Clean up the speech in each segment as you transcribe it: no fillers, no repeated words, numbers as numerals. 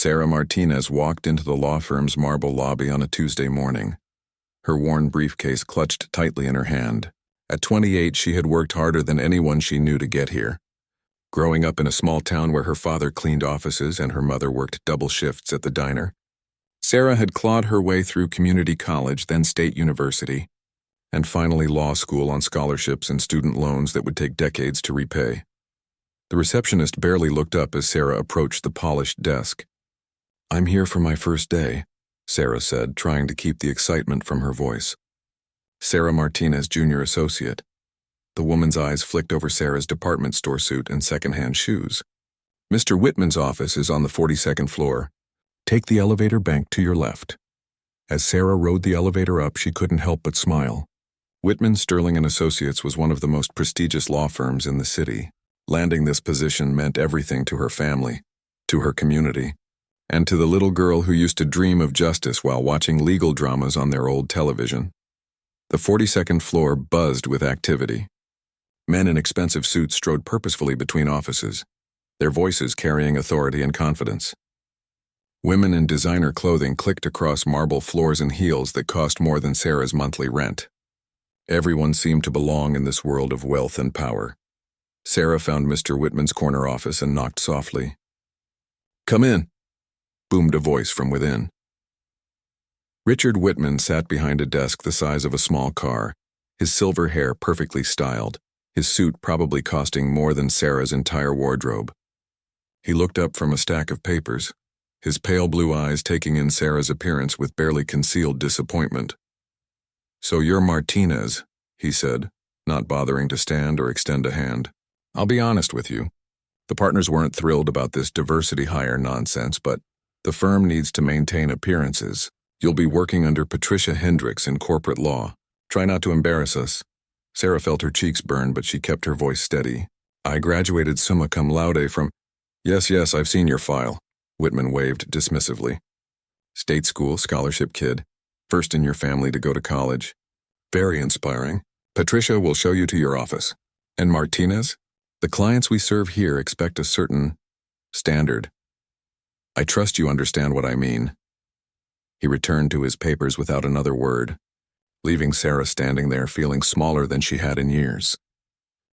Sarah Martinez walked into the law firm's marble lobby on a Tuesday morning, her worn briefcase clutched tightly in her hand. At 28, she had worked harder than anyone she knew to get here. Growing up in a small town where her father cleaned offices and her mother worked double shifts at the diner, Sarah had clawed her way through community college, then state university, and finally law school on scholarships and student loans that would take decades to repay. The receptionist barely looked up as Sarah approached the polished desk. "I'm here for my first day," Sarah said, trying to keep the excitement from her voice. "Sarah Martinez, junior associate." The woman's eyes flicked over Sarah's department store suit and secondhand shoes. "Mr. Whitman's office is on the 42nd floor. Take the elevator bank to your left." As Sarah rode the elevator up, she couldn't help but smile. Whitman, Sterling & Associates was one of the most prestigious law firms in the city. Landing this position meant everything to her family, to her community, and to the little girl who used to dream of justice while watching legal dramas on their old television. The 42nd floor buzzed with activity. Men in expensive suits strode purposefully between offices, their voices carrying authority and confidence. Women in designer clothing clicked across marble floors in heels that cost more than Sarah's monthly rent. Everyone seemed to belong in this world of wealth and power. Sarah found Mr. Whitman's corner office and knocked softly. "Come in," boomed a voice from within. Richard Whitman sat behind a desk the size of a small car, his silver hair perfectly styled, his suit probably costing more than Sarah's entire wardrobe. He looked up from a stack of papers, his pale blue eyes taking in Sarah's appearance with barely concealed disappointment. "So you're Martinez," he said, not bothering to stand or extend a hand. "I'll be honest with you. The partners weren't thrilled about this diversity hire nonsense, but the firm needs to maintain appearances. You'll be working under Patricia Hendricks in corporate law. Try not to embarrass us." Sarah felt her cheeks burn, but she kept her voice steady. "I graduated summa cum laude from—" Yes, I've seen your file," Whitman waved dismissively. "State school, scholarship kid. First in your family to go to college. Very inspiring. Patricia will show you to your office. And Martinez? The clients we serve here expect a certain standard. I trust you understand what I mean." He returned to his papers without another word, leaving Sarah standing there feeling smaller than she had in years.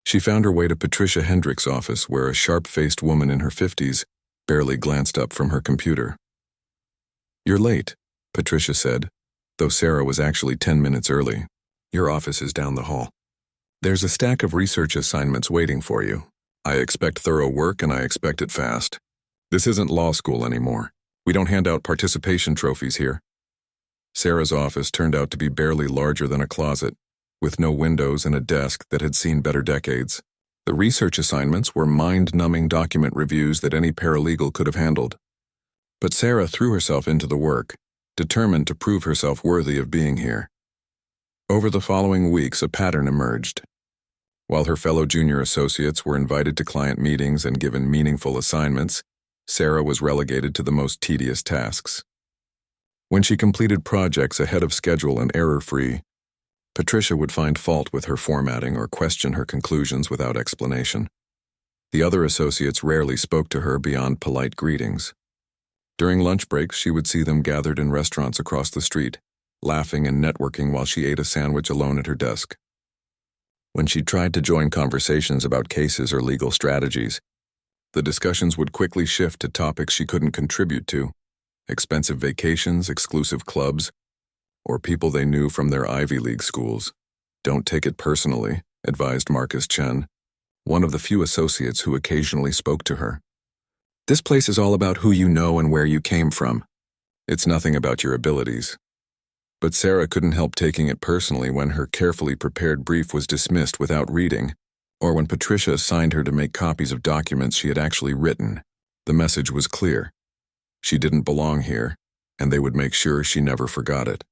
She found her way to Patricia Hendricks' office, where a sharp-faced woman in her 50s barely glanced up from her computer. "You're late," Patricia said, though Sarah was actually 10 minutes early. "Your office is down the hall. There's a stack of research assignments waiting for you. I expect thorough work and I expect it fast. This isn't law school anymore. We don't hand out participation trophies here." Sarah's office turned out to be barely larger than a closet, with no windows and a desk that had seen better decades. The research assignments were mind-numbing document reviews that any paralegal could have handled. But Sarah threw herself into the work, determined to prove herself worthy of being here. Over the following weeks, a pattern emerged. While her fellow junior associates were invited to client meetings and given meaningful assignments, Sarah was relegated to the most tedious tasks. When she completed projects ahead of schedule and error-free, Patricia would find fault with her formatting or question her conclusions without explanation. The other associates rarely spoke to her beyond polite greetings. During lunch breaks, she would see them gathered in restaurants across the street, laughing and networking while she ate a sandwich alone at her desk. When she tried to join conversations about cases or legal strategies, the discussions would quickly shift to topics she couldn't contribute to: expensive vacations, exclusive clubs, or people they knew from their Ivy League schools. "Don't take it personally," advised Marcus Chen, one of the few associates who occasionally spoke to her. "This place is all about who you know and where you came from. It's nothing about your abilities." But Sarah couldn't help taking it personally when her carefully prepared brief was dismissed without reading, or when Patricia assigned her to make copies of documents she had actually written. The message was clear. She didn't belong here, and they would make sure she never forgot it.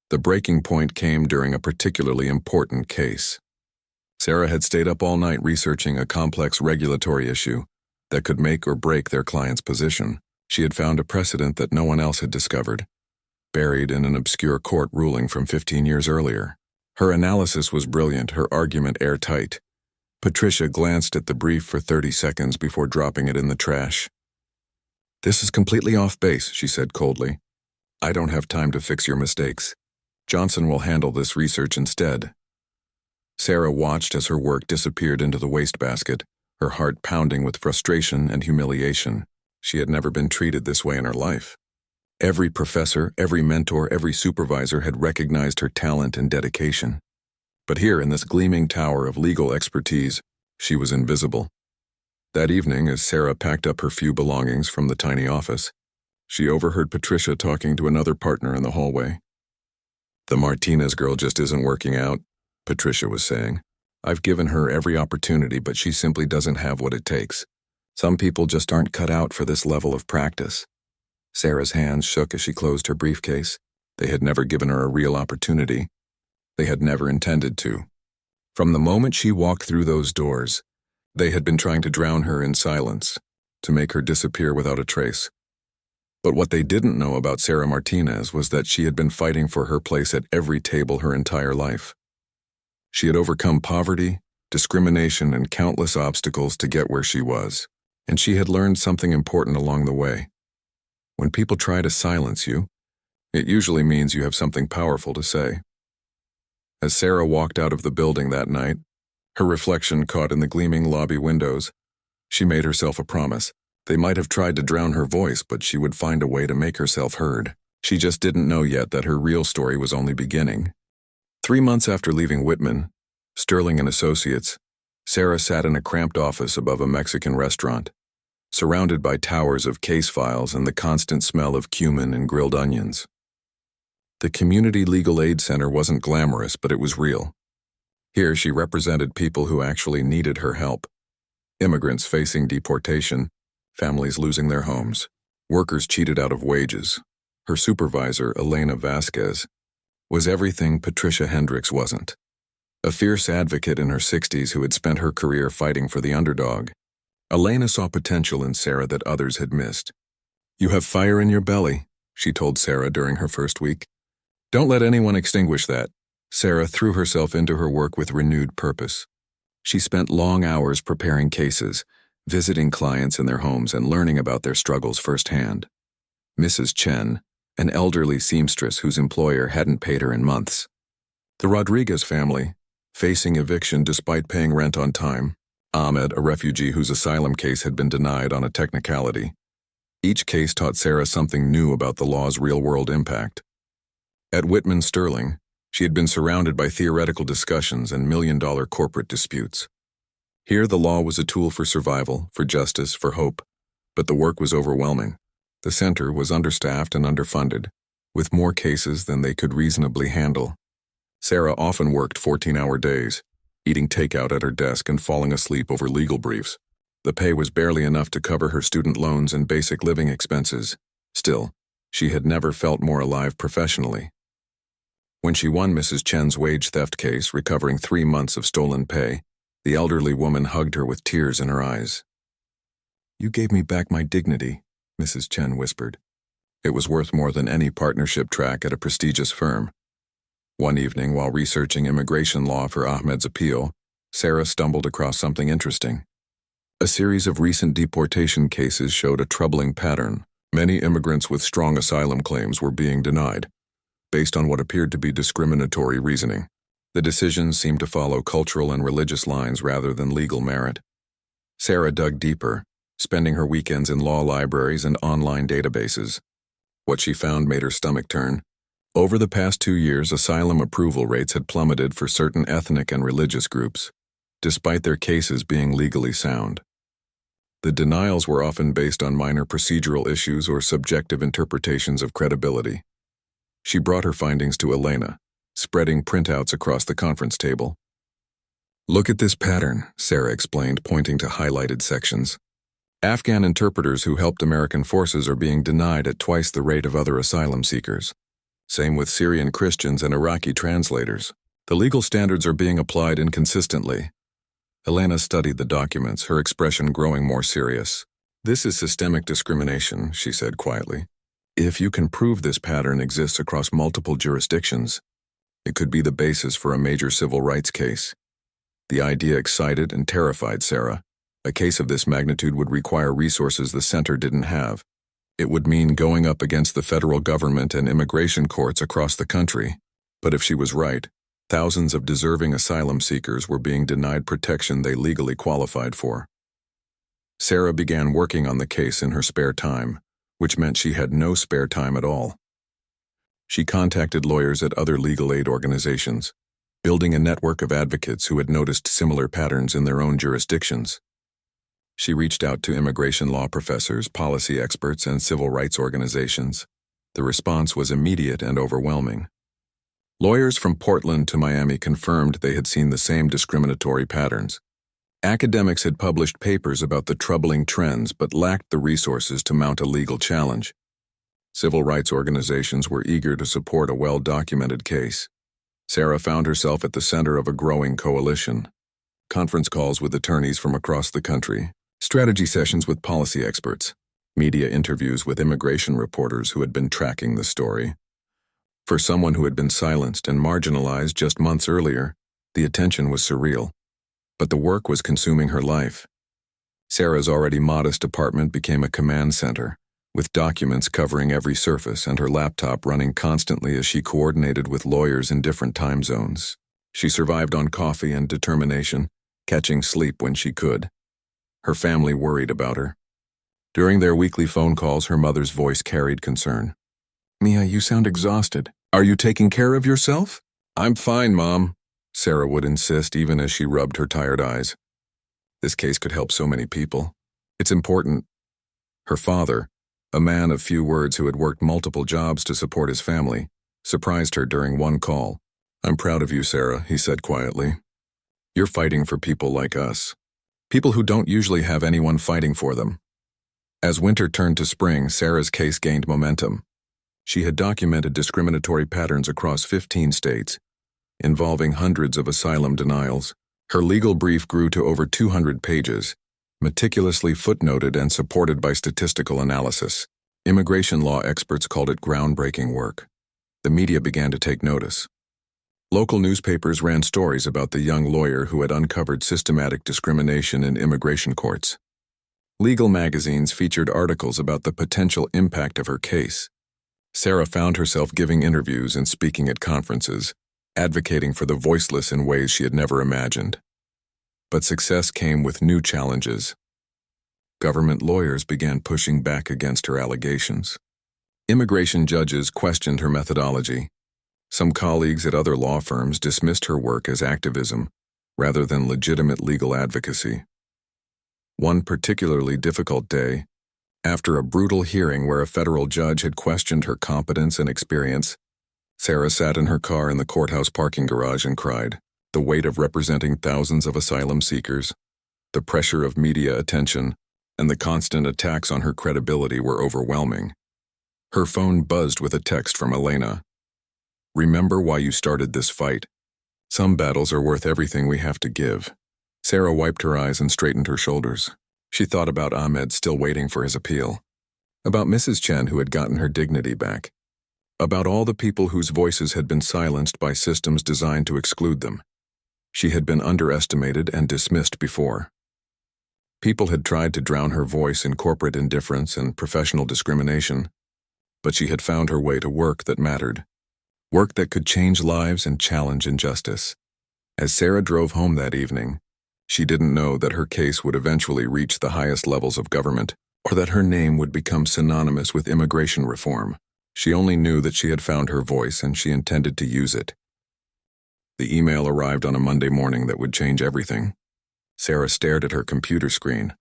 The breaking point came during a particularly important case. Sarah had stayed up all night researching a complex regulatory issue that could make or break their client's position. She had found a precedent that no one else had discovered, buried in an obscure court ruling from 15 years earlier. Her analysis was brilliant, her argument airtight. Patricia glanced at the brief for 30 seconds before dropping it in the trash. "This is completely off base," she said coldly. "I don't have time to fix your mistakes. Johnson will handle this research instead." Sarah watched as her work disappeared into the wastebasket, her heart pounding with frustration and humiliation. She had never been treated this way in her life. Every professor, every mentor, every supervisor had recognized her talent and dedication. But here, in this gleaming tower of legal expertise, she was invisible. That evening, as Sarah packed up her few belongings from the tiny office, she overheard Patricia talking to another partner in the hallway. "The Martinez girl just isn't working out," Patricia was saying. "I've given her every opportunity, but she simply doesn't have what it takes. Some people just aren't cut out for this level of practice." Sarah's hands shook as she closed her briefcase. They had never given her a real opportunity. They had never intended to. From the moment she walked through those doors, they had been trying to drown her in silence, to make her disappear without a trace. But what they didn't know about Sarah Martinez was that she had been fighting for her place at every table her entire life. She had overcome poverty, discrimination, and countless obstacles to get where she was, and she had learned something important along the way. When people try to silence you, it usually means you have something powerful to say. As Sarah walked out of the building that night, her reflection caught in the gleaming lobby windows, she made herself a promise. They might have tried to drown her voice, but she would find a way to make herself heard. She just didn't know yet that her real story was only beginning. 3 months after leaving Whitman, Sterling and Associates, Sarah sat in a cramped office above a Mexican restaurant, surrounded by towers of case files and the constant smell of cumin and grilled onions. The Community Legal Aid Center wasn't glamorous, but it was real. Here she represented people who actually needed her help. Immigrants facing deportation, families losing their homes, workers cheated out of wages. Her supervisor, Elena Vasquez, was everything Patricia Hendricks wasn't. A fierce advocate in her 60s who had spent her career fighting for the underdog. Elena saw potential in Sarah that others had missed. "You have fire in your belly," she told Sarah during her first week. "Don't let anyone extinguish that." Sarah threw herself into her work with renewed purpose. She spent long hours preparing cases, visiting clients in their homes and learning about their struggles firsthand. Mrs. Chen, an elderly seamstress whose employer hadn't paid her in months. The Rodriguez family, facing eviction despite paying rent on time. Ahmed, a refugee whose asylum case had been denied on a technicality. Each case taught Sarah something new about the law's real-world impact. At Whitman Sterling, she had been surrounded by theoretical discussions and million-dollar corporate disputes. Here the law was a tool for survival, for justice, for hope, but the work was overwhelming. The center was understaffed and underfunded, with more cases than they could reasonably handle. Sarah often worked 14-hour days, eating takeout at her desk and falling asleep over legal briefs. The pay was barely enough to cover her student loans and basic living expenses. Still, she had never felt more alive professionally. When she won Mrs. Chen's wage theft case, recovering 3 months of stolen pay, the elderly woman hugged her with tears in her eyes. "You gave me back my dignity," Mrs. Chen whispered. It was worth more than any partnership track at a prestigious firm. One evening, while researching immigration law for Ahmed's appeal, Sarah stumbled across something interesting. A series of recent deportation cases showed a troubling pattern. Many immigrants with strong asylum claims were being denied, based on what appeared to be discriminatory reasoning. The decisions seemed to follow cultural and religious lines rather than legal merit. Sarah dug deeper, spending her weekends in law libraries and online databases. What she found made her stomach turn. Over the past 2 years, asylum approval rates had plummeted for certain ethnic and religious groups, despite their cases being legally sound. The denials were often based on minor procedural issues or subjective interpretations of credibility. She brought her findings to Elena, spreading printouts across the conference table. "Look at this pattern," Sarah explained, pointing to highlighted sections. "Afghan interpreters who helped American forces are being denied at twice the rate of other asylum seekers. Same with Syrian Christians and Iraqi translators. The legal standards are being applied inconsistently." Elena studied the documents, her expression growing more serious. "This is systemic discrimination," she said quietly. "If you can prove this pattern exists across multiple jurisdictions, it could be the basis for a major civil rights case." The idea excited and terrified Sarah. A case of this magnitude would require resources the center didn't have. It would mean going up against the federal government and immigration courts across the country. But if she was right, thousands of deserving asylum seekers were being denied protection they legally qualified for. Sarah began working on the case in her spare time, which meant she had no spare time at all. She contacted lawyers at other legal aid organizations, building a network of advocates who had noticed similar patterns in their own jurisdictions. She reached out to immigration law professors, policy experts, and civil rights organizations. The response was immediate and overwhelming. Lawyers from Portland to Miami confirmed they had seen the same discriminatory patterns. Academics had published papers about the troubling trends but lacked the resources to mount a legal challenge. Civil rights organizations were eager to support a well-documented case. Sarah found herself at the center of a growing coalition. Conference calls with attorneys from across the country, strategy sessions with policy experts, media interviews with immigration reporters who had been tracking the story. For someone who had been silenced and marginalized just months earlier, the attention was surreal. But the work was consuming her life. Sarah's already modest apartment became a command center, with documents covering every surface and her laptop running constantly as she coordinated with lawyers in different time zones. She survived on coffee and determination, catching sleep when she could. Her family worried about her. During their weekly phone calls, her mother's voice carried concern. "Mia, you sound exhausted. Are you taking care of yourself?" "I'm fine, Mom," Sarah would insist even as she rubbed her tired eyes. This case could help so many people. It's important. Her father, a man of few words who had worked multiple jobs to support his family, surprised her during one call. "I'm proud of you, Sarah," he said quietly. "You're fighting for people like us. People who don't usually have anyone fighting for them." As winter turned to spring, Sarah's case gained momentum. She had documented discriminatory patterns across 15 states, involving hundreds of asylum denials. Her legal brief grew to over 200 pages, meticulously footnoted and supported by statistical analysis. Immigration law experts called it groundbreaking work. The media began to take notice. Local newspapers ran stories about the young lawyer who had uncovered systematic discrimination in immigration courts. Legal magazines featured articles about the potential impact of her case. Sarah found herself giving interviews and speaking at conferences, advocating for the voiceless in ways she had never imagined. But success came with new challenges. Government lawyers began pushing back against her allegations. Immigration judges questioned her methodology. Some colleagues at other law firms dismissed her work as activism rather than legitimate legal advocacy. One particularly difficult day, after a brutal hearing where a federal judge had questioned her competence and experience, Sarah sat in her car in the courthouse parking garage and cried. The weight of representing thousands of asylum seekers, the pressure of media attention, and the constant attacks on her credibility were overwhelming. Her phone buzzed with a text from Elena. "Remember why you started this fight. Some battles are worth everything we have to give." Sarah wiped her eyes and straightened her shoulders. She thought about Ahmed still waiting for his appeal, about Mrs. Chen who had gotten her dignity back, about all the people whose voices had been silenced by systems designed to exclude them. She had been underestimated and dismissed before. People had tried to drown her voice in corporate indifference and professional discrimination, but she had found her way to work that mattered, work that could change lives and challenge injustice. As Sarah drove home that evening, she didn't know that her case would eventually reach the highest levels of government, or that her name would become synonymous with immigration reform. She only knew that she had found her voice and she intended to use it. The email arrived on a Monday morning that would change everything. Sarah stared at her computer screen,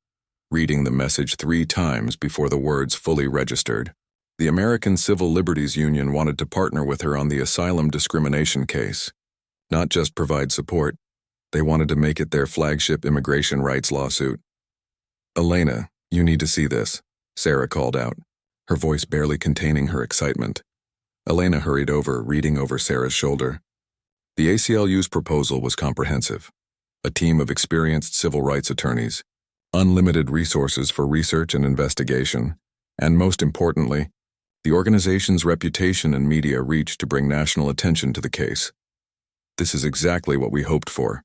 reading the message 3 times before the words fully registered. The American Civil Liberties Union wanted to partner with her on the asylum discrimination case. Not just provide support, they wanted to make it their flagship immigration rights lawsuit. "Elena, you need to see this," Sarah called out, her voice barely containing her excitement. Elena hurried over, reading over Sarah's shoulder. The ACLU's proposal was comprehensive. A team of experienced civil rights attorneys, unlimited resources for research and investigation, and most importantly, the organization's reputation and media reach to bring national attention to the case. "This is exactly what we hoped for,"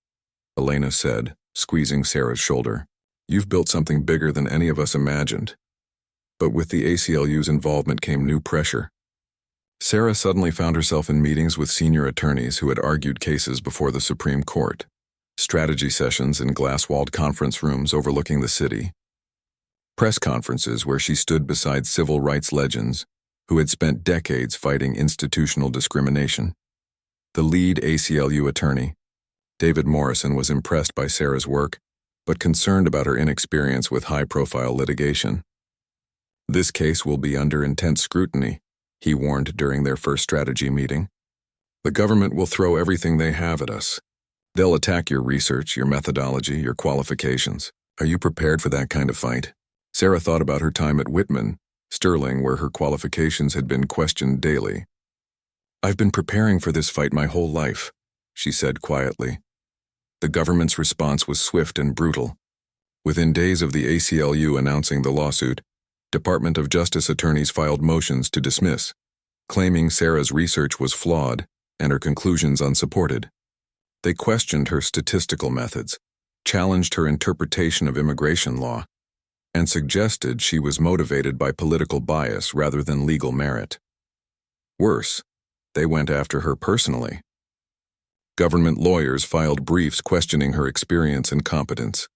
Elena said, squeezing Sarah's shoulder. "You've built something bigger than any of us imagined." But with the ACLU's involvement came new pressure. Sarah suddenly found herself in meetings with senior attorneys who had argued cases before the Supreme Court, strategy sessions in glass-walled conference rooms overlooking the city, press conferences where she stood beside civil rights legends who had spent decades fighting institutional discrimination. The lead ACLU attorney, David Morrison, was impressed by Sarah's work, but concerned about her inexperience with high-profile litigation. "This case will be under intense scrutiny," he warned during their first strategy meeting. "The government will throw everything they have at us. They'll attack your research, your methodology, your qualifications. Are you prepared for that kind of fight?" Sarah thought about her time at Whitman, Sterling, where her qualifications had been questioned daily. "I've been preparing for this fight my whole life," she said quietly. The government's response was swift and brutal. Within days of the ACLU announcing the lawsuit, Department of Justice attorneys filed motions to dismiss, claiming Sarah's research was flawed and her conclusions unsupported. They questioned her statistical methods, challenged her interpretation of immigration law, and suggested she was motivated by political bias rather than legal merit. Worse, they went after her personally. Government lawyers filed briefs questioning her experience and competence,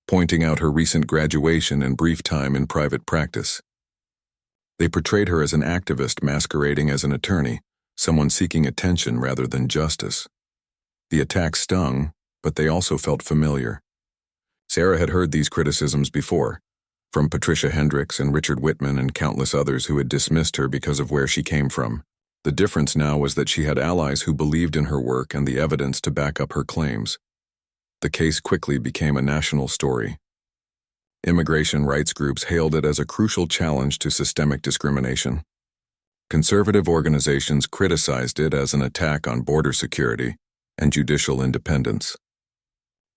pointing out her recent graduation and brief time in private practice. They portrayed her as an activist masquerading as an attorney, someone seeking attention rather than justice. The attack stung, but they also felt familiar. Sarah had heard these criticisms before, from Patricia Hendricks and Richard Whitman and countless others who had dismissed her because of where she came from. The difference now was that she had allies who believed in her work and the evidence to back up her claims. The case quickly became a national story. Immigration rights groups hailed it as a crucial challenge to systemic discrimination. Conservative organizations criticized it as an attack on border security and judicial independence.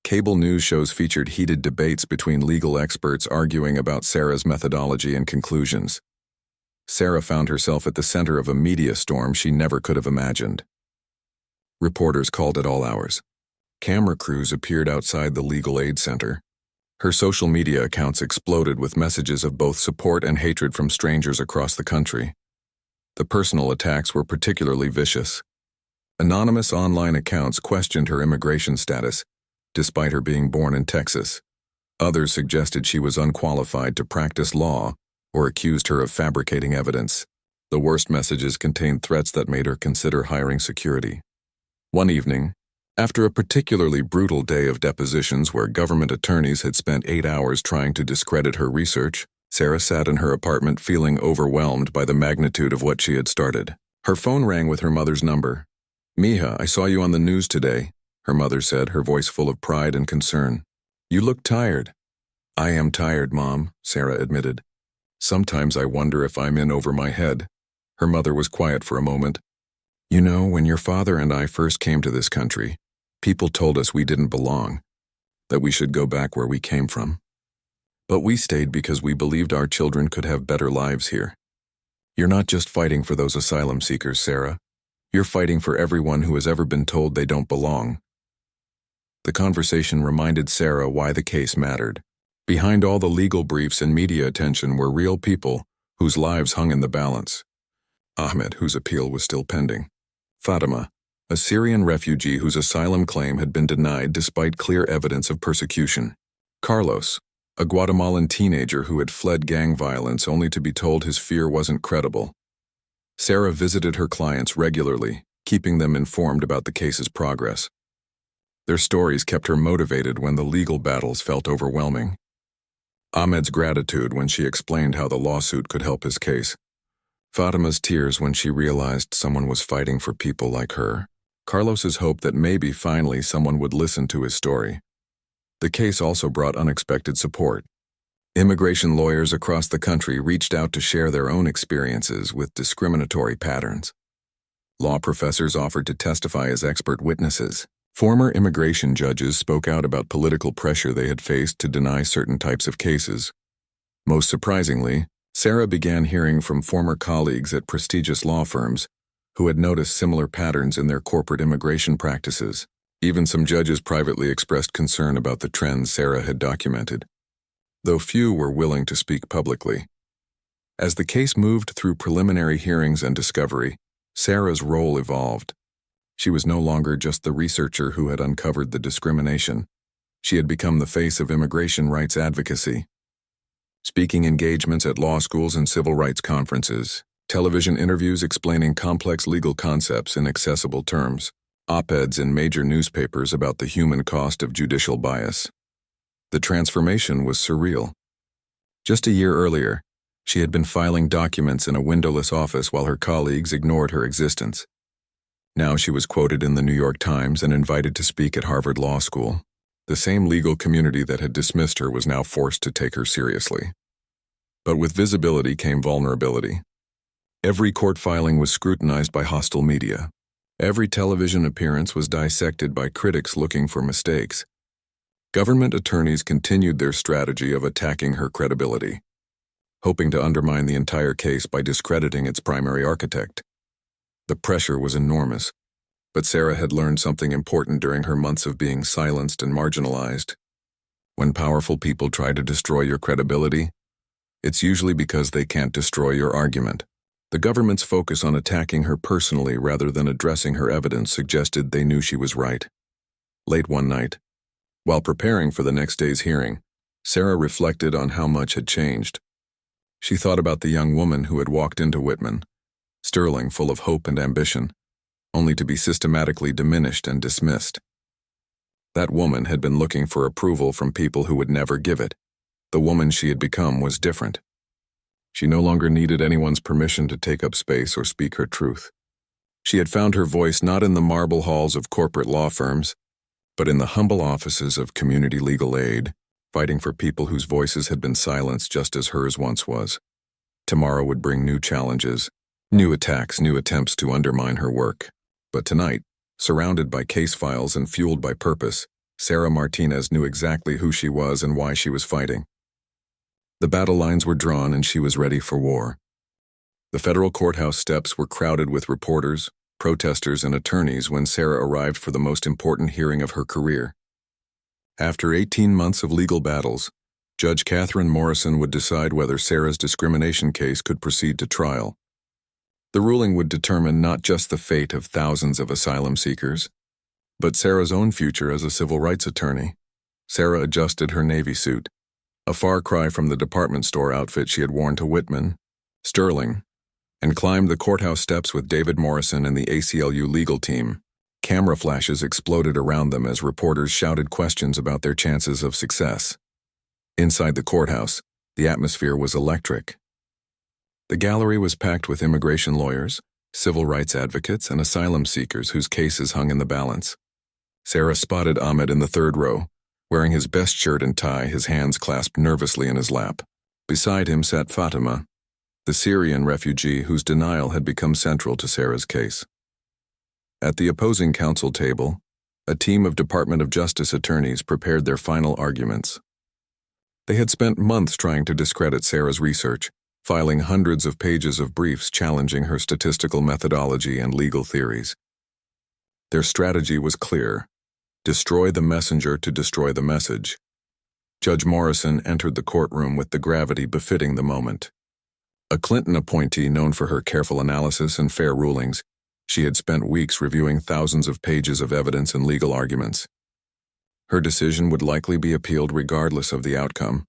Cable news shows featured heated debates between legal experts arguing about Sarah's methodology and conclusions. Sarah found herself at the center of a media storm she never could have imagined. Reporters called at all hours. Camera crews appeared outside the Legal Aid Center. Her social media accounts exploded with messages of both support and hatred from strangers across the country. The personal attacks were particularly vicious. Anonymous online accounts questioned her immigration status, despite her being born in Texas. Others suggested she was unqualified to practice law or accused her of fabricating evidence. The worst messages contained threats that made her consider hiring security. One evening, after a particularly brutal day of depositions where government attorneys had spent 8 hours trying to discredit her research, Sarah sat in her apartment feeling overwhelmed by the magnitude of what she had started. Her phone rang with her mother's number. "Mija, I saw you on the news today," her mother said, her voice full of pride and concern. "You look tired." "I am tired, Mom," Sarah admitted. "Sometimes I wonder if I'm in over my head." Her mother was quiet for a moment. "You know, when your father and I first came to this country, people told us we didn't belong, that we should go back where we came from. But we stayed because we believed our children could have better lives here. You're not just fighting for those asylum seekers, Sarah. You're fighting for everyone who has ever been told they don't belong." The conversation reminded Sarah why the case mattered. Behind all the legal briefs and media attention were real people whose lives hung in the balance. Ahmed, whose appeal was still pending. Fatima, a Syrian refugee whose asylum claim had been denied despite clear evidence of persecution. Carlos, a Guatemalan teenager who had fled gang violence only to be told his fear wasn't credible. Sarah visited her clients regularly, keeping them informed about the case's progress. Their stories kept her motivated when the legal battles felt overwhelming. Ahmed's gratitude when she explained how the lawsuit could help his case. Fatima's tears when she realized someone was fighting for people like her. Carlos's hope that maybe finally someone would listen to his story. The case also brought unexpected support. Immigration lawyers across the country reached out to share their own experiences with discriminatory patterns. Law professors offered to testify as expert witnesses. Former immigration judges spoke out about political pressure they had faced to deny certain types of cases. Most surprisingly, Sarah began hearing from former colleagues at prestigious law firms who had noticed similar patterns in their corporate immigration practices. Even some judges privately expressed concern about the trends Sarah had documented, though few were willing to speak publicly. As the case moved through preliminary hearings and discovery, Sarah's role evolved. She was no longer just the researcher who had uncovered the discrimination. She had become the face of immigration rights advocacy. Speaking engagements at law schools and civil rights conferences, television interviews explaining complex legal concepts in accessible terms, op-eds in major newspapers about the human cost of judicial bias. The transformation was surreal. Just a year earlier, she had been filing documents in a windowless office while her colleagues ignored her existence. Now she was quoted in the New York Times and invited to speak at Harvard Law School. The same legal community that had dismissed her was now forced to take her seriously. But with visibility came vulnerability. Every court filing was scrutinized by hostile media. Every television appearance was dissected by critics looking for mistakes. Government attorneys continued their strategy of attacking her credibility, hoping to undermine the entire case by discrediting its primary architect. The pressure was enormous, but Sarah had learned something important during her months of being silenced and marginalized. When powerful people try to destroy your credibility, it's usually because they can't destroy your argument. The government's focus on attacking her personally rather than addressing her evidence suggested they knew she was right. Late one night, while preparing for the next day's hearing, Sarah reflected on how much had changed. She thought about the young woman who had walked into Whitman, sterling, full of hope and ambition, only to be systematically diminished and dismissed. That woman had been looking for approval from people who would never give it. The woman she had become was different. She no longer needed anyone's permission to take up space or speak her truth. She had found her voice not in the marble halls of corporate law firms, but in the humble offices of community legal aid, fighting for people whose voices had been silenced just as hers once was. Tomorrow would bring new challenges, new attacks, new attempts to undermine her work. But tonight, surrounded by case files and fueled by purpose, Sarah Martinez knew exactly who she was and why she was fighting. The battle lines were drawn and she was ready for war. The federal courthouse steps were crowded with reporters, protesters, and attorneys when Sarah arrived for the most important hearing of her career. After 18 months of legal battles, Judge Catherine Morrison would decide whether Sarah's discrimination case could proceed to trial. The ruling would determine not just the fate of thousands of asylum seekers, but Sarah's own future as a civil rights attorney. Sarah adjusted her navy suit, a far cry from the department store outfit she had worn to Whitman, sterling, and climbed the courthouse steps with David Morrison and the ACLU legal team. Camera flashes exploded around them as reporters shouted questions about their chances of success. Inside the courthouse, the atmosphere was electric. The gallery was packed with immigration lawyers, civil rights advocates, and asylum seekers whose cases hung in the balance. Sarah spotted Ahmed in the third row, wearing his best shirt and tie, his hands clasped nervously in his lap. Beside him sat Fatima, the Syrian refugee whose denial had become central to Sarah's case. At the opposing counsel table, a team of Department of Justice attorneys prepared their final arguments. They had spent months trying to discredit Sarah's research, filing hundreds of pages of briefs challenging her statistical methodology and legal theories. Their strategy was clear: destroy the messenger to destroy the message. Judge Morrison entered the courtroom with the gravity befitting the moment. A Clinton appointee known for her careful analysis and fair rulings, she had spent weeks reviewing thousands of pages of evidence and legal arguments. Her decision would likely be appealed regardless of the outcome,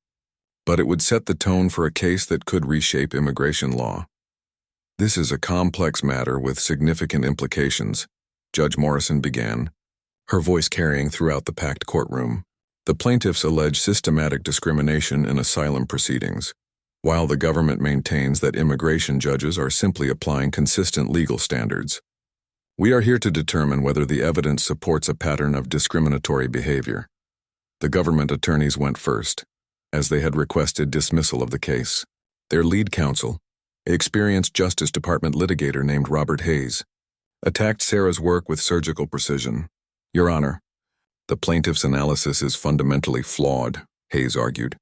but it would set the tone for a case that could reshape immigration law. This is a complex matter with significant implications, Judge Morrison began, her voice carrying throughout the packed courtroom. The plaintiffs allege systematic discrimination in asylum proceedings, while the government maintains that immigration judges are simply applying consistent legal standards. We are here to determine whether the evidence supports a pattern of discriminatory behavior. The government attorneys went first, as they had requested dismissal of the case. Their lead counsel, an experienced Justice Department litigator named Robert Hayes, attacked Sarah's work with surgical precision. Your Honor, the plaintiff's analysis is fundamentally flawed, Hayes argued,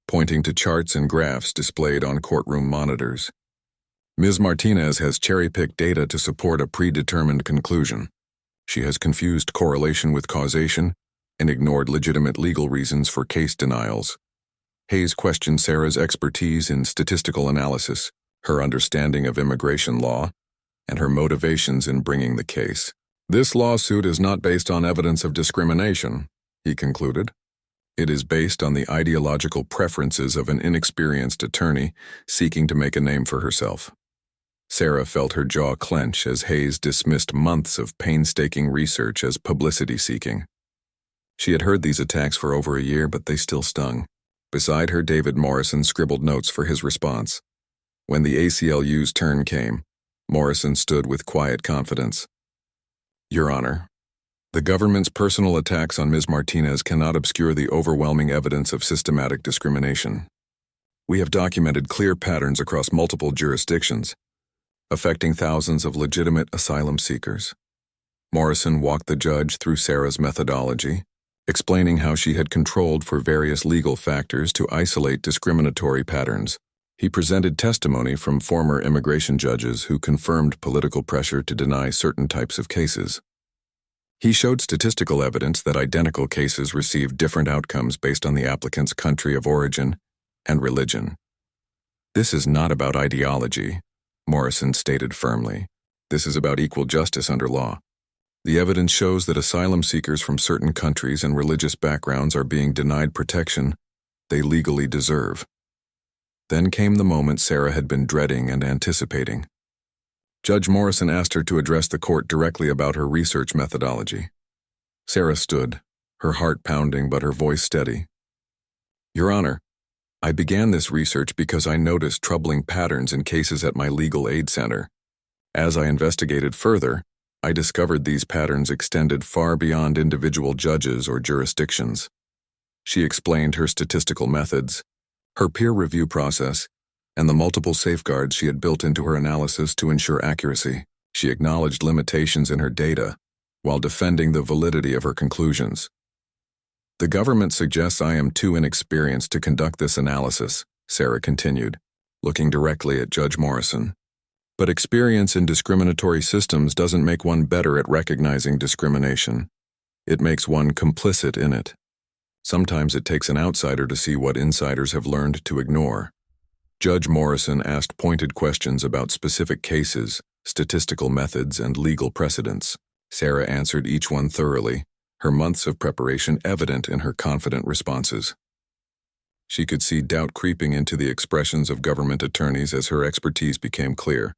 pointing to charts and graphs displayed on courtroom monitors. Ms. Martinez has cherry-picked data to support a predetermined conclusion. She has confused correlation with causation and ignored legitimate legal reasons for case denials. Hayes questioned Sarah's expertise in statistical analysis, her understanding of immigration law, and her motivations in bringing the case. "This lawsuit is not based on evidence of discrimination," he concluded. "It is based on the ideological preferences of an inexperienced attorney seeking to make a name for herself." Sarah felt her jaw clench as Hayes dismissed months of painstaking research as publicity-seeking. She had heard these attacks for over a year, but they still stung. Beside her, David Morrison scribbled notes for his response. When the ACLU's turn came, Morrison stood with quiet confidence. "Your Honor, the government's personal attacks on Ms. Martinez cannot obscure the overwhelming evidence of systematic discrimination. We have documented clear patterns across multiple jurisdictions, affecting thousands of legitimate asylum seekers." Morrison walked the judge through Sarah's methodology, explaining how she had controlled for various legal factors to isolate discriminatory patterns. He presented testimony from former immigration judges who confirmed political pressure to deny certain types of cases. He showed statistical evidence that identical cases received different outcomes based on the applicant's country of origin and religion. "This is not about ideology," Morrison stated firmly. "This is about equal justice under law. The evidence shows that asylum seekers from certain countries and religious backgrounds are being denied protection they legally deserve." Then came the moment Sarah had been dreading and anticipating. Judge Morrison asked her to address the court directly about her research methodology. Sarah stood, her heart pounding but her voice steady. "Your Honor, I began this research because I noticed troubling patterns in cases at my legal aid center. As I investigated further, I discovered these patterns extended far beyond individual judges or jurisdictions." She explained her statistical methods, her peer review process, and the multiple safeguards she had built into her analysis to ensure accuracy. She acknowledged limitations in her data while defending the validity of her conclusions. "The government suggests I am too inexperienced to conduct this analysis," Sarah continued, looking directly at Judge Morrison. "But experience in discriminatory systems doesn't make one better at recognizing discrimination. It makes one complicit in it. Sometimes it takes an outsider to see what insiders have learned to ignore." Judge Morrison asked pointed questions about specific cases, statistical methods, and legal precedents. Sarah answered each one thoroughly, her months of preparation evident in her confident responses. She could see doubt creeping into the expressions of government attorneys as her expertise became clear.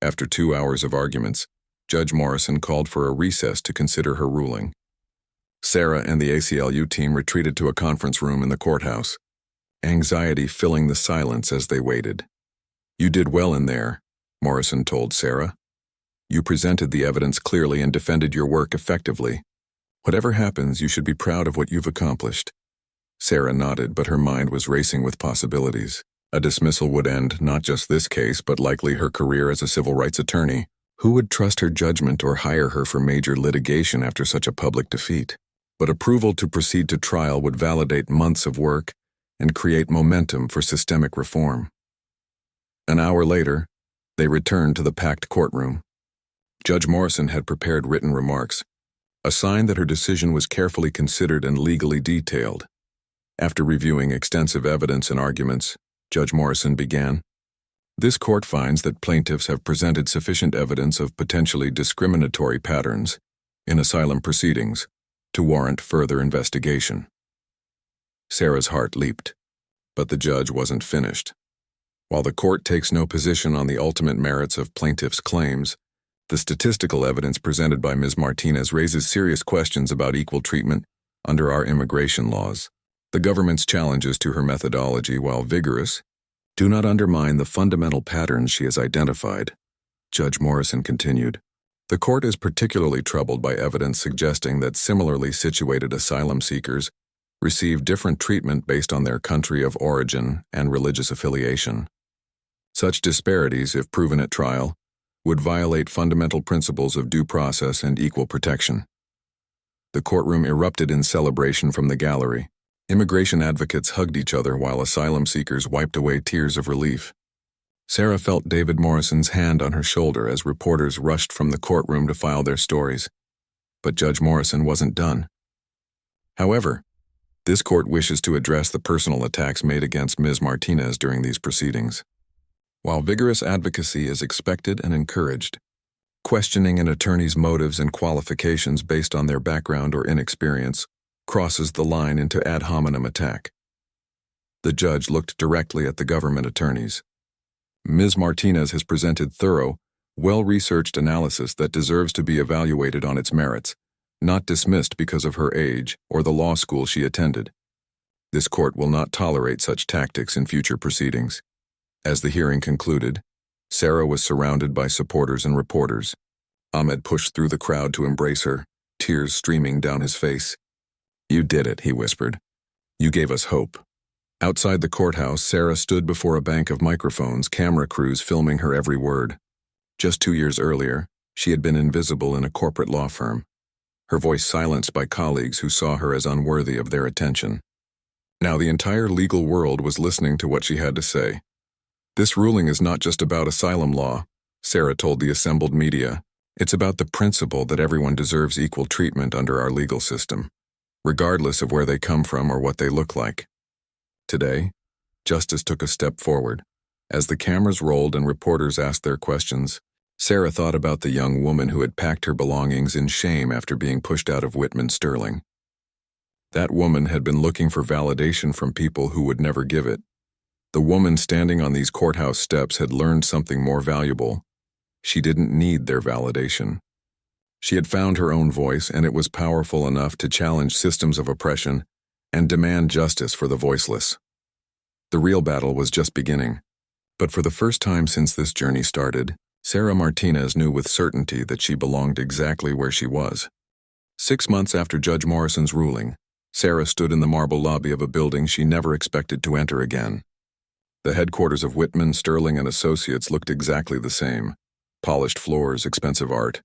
After 2 hours of arguments, Judge Morrison called for a recess to consider her ruling. Sarah and the ACLU team retreated to a conference room in the courthouse, anxiety filling the silence as they waited. "You did well in there," Morrison told Sarah. "You presented the evidence clearly and defended your work effectively. Whatever happens, you should be proud of what you've accomplished." Sarah nodded, but her mind was racing with possibilities. A dismissal would end not just this case, but likely her career as a civil rights attorney. Who would trust her judgment or hire her for major litigation after such a public defeat? But approval to proceed to trial would validate months of work and create momentum for systemic reform. An hour later, they returned to the packed courtroom. Judge Morrison had prepared written remarks, a sign that her decision was carefully considered and legally detailed. After reviewing extensive evidence and arguments, Judge Morrison began, "This court finds that plaintiffs have presented sufficient evidence of potentially discriminatory patterns in asylum proceedings to warrant further investigation." Sarah's heart leaped, but the judge wasn't finished. While the court takes no position on the ultimate merits of plaintiffs' claims, the statistical evidence presented by Ms. Martinez raises serious questions about equal treatment under our immigration laws. The government's challenges to her methodology, while vigorous, do not undermine the fundamental patterns she has identified. Judge Morrison continued, "The court is particularly troubled by evidence suggesting that similarly situated asylum seekers receive different treatment based on their country of origin and religious affiliation. Such disparities, if proven at trial, would violate fundamental principles of due process and equal protection." The courtroom erupted in celebration from the gallery. Immigration advocates hugged each other while asylum seekers wiped away tears of relief. Sarah felt David Morrison's hand on her shoulder as reporters rushed from the courtroom to file their stories. But Judge Morrison wasn't done. "However, This court wishes to address the personal attacks made against Ms. Martinez during these proceedings. While vigorous advocacy is expected and encouraged, questioning an attorney's motives and qualifications based on their background or inexperience crosses the line into ad hominem attack. The judge looked directly at the government attorneys. Ms. Martinez has presented thorough, well-researched analysis that deserves to be evaluated on its merits, not dismissed because of her age or the law school she attended. This court will not tolerate such tactics in future proceedings. As the hearing concluded, Sarah was surrounded by supporters and reporters. Ahmed pushed through the crowd to embrace her, tears streaming down his face. "You did it," he whispered. "You gave us hope." Outside the courthouse, Sarah stood before a bank of microphones, camera crews filming her every word. Just 2 years earlier, she had been invisible in a corporate law firm, her voice silenced by colleagues who saw her as unworthy of their attention. Now the entire legal world was listening to what she had to say. "This ruling is not just about asylum law," Sarah told the assembled media. "It's about the principle that everyone deserves equal treatment under our legal system, regardless of where they come from or what they look like." Today, justice took a step forward. As the cameras rolled and reporters asked their questions, Sarah thought about the young woman who had packed her belongings in shame after being pushed out of Whitman Sterling. That woman had been looking for validation from people who would never give it. The woman standing on these courthouse steps had learned something more valuable. She didn't need their validation. She had found her own voice, and it was powerful enough to challenge systems of oppression and demand justice for the voiceless. The real battle was just beginning. But for the first time since this journey started, Sarah Martinez knew with certainty that she belonged exactly where she was. 6 months after Judge Morrison's ruling, Sarah stood in the marble lobby of a building she never expected to enter again. The headquarters of Whitman, Sterling and Associates looked exactly the same. Polished floors, expensive art,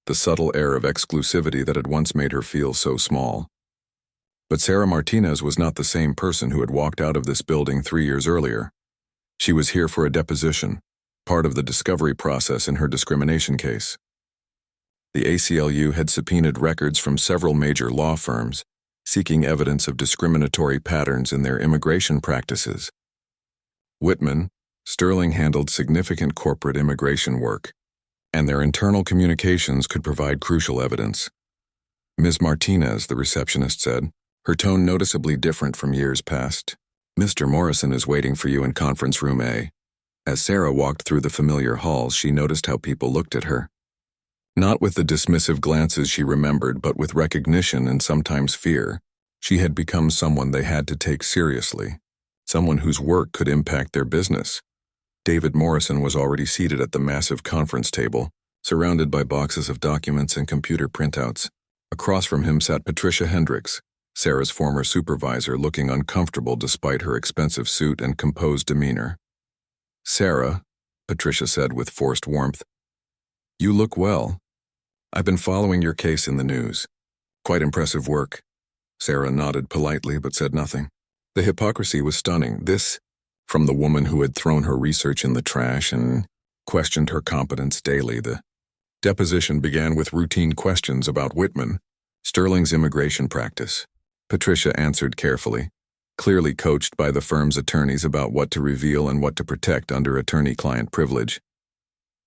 the subtle air of exclusivity that had once made her feel so small. But Sarah Martinez was not the same person who had walked out of this building 3 years earlier. She was here for a deposition, part of the discovery process in her discrimination case. The ACLU had subpoenaed records from several major law firms, seeking evidence of discriminatory patterns in their immigration practices. Whitman, Sterling handled significant corporate immigration work, and their internal communications could provide crucial evidence. "Ms. Martinez," the receptionist said, her tone noticeably different from years past. "Mr. Morrison is waiting for you in conference room A." As Sarah walked through the familiar halls, she noticed how people looked at her. Not with the dismissive glances she remembered, but with recognition and sometimes fear. She had become someone they had to take seriously, someone whose work could impact their business. David Morrison was already seated at the massive conference table, surrounded by boxes of documents and computer printouts. Across from him sat Patricia Hendricks, Sarah's former supervisor, looking uncomfortable despite her expensive suit and composed demeanor. "Sarah," Patricia said with forced warmth, "you look well. I've been following your case in the news. Quite impressive work." Sarah nodded politely but said nothing. The hypocrisy was stunning. This, from the woman who had thrown her research in the trash and questioned her competence daily. The deposition began with routine questions about Whitman, Sterling's immigration practice. Patricia answered carefully, clearly coached by the firm's attorneys about what to reveal and what to protect under attorney-client privilege.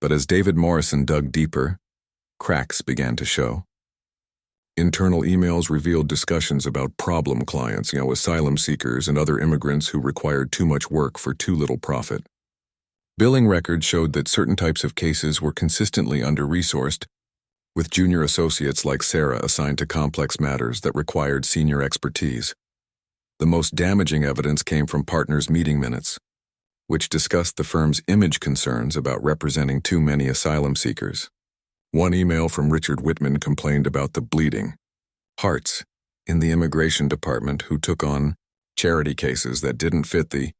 But as David Morrison dug deeper, cracks began to show. Internal emails revealed discussions about problem clients, asylum seekers and other immigrants who required too much work for too little profit. Billing records showed that certain types of cases were consistently under-resourced, with junior associates like Sarah assigned to complex matters that required senior expertise. The most damaging evidence came from partners' meeting minutes, which discussed the firm's image concerns about representing too many asylum seekers. One email from Richard Whitman complained about the bleeding hearts in the immigration department who took on charity cases that didn't fit the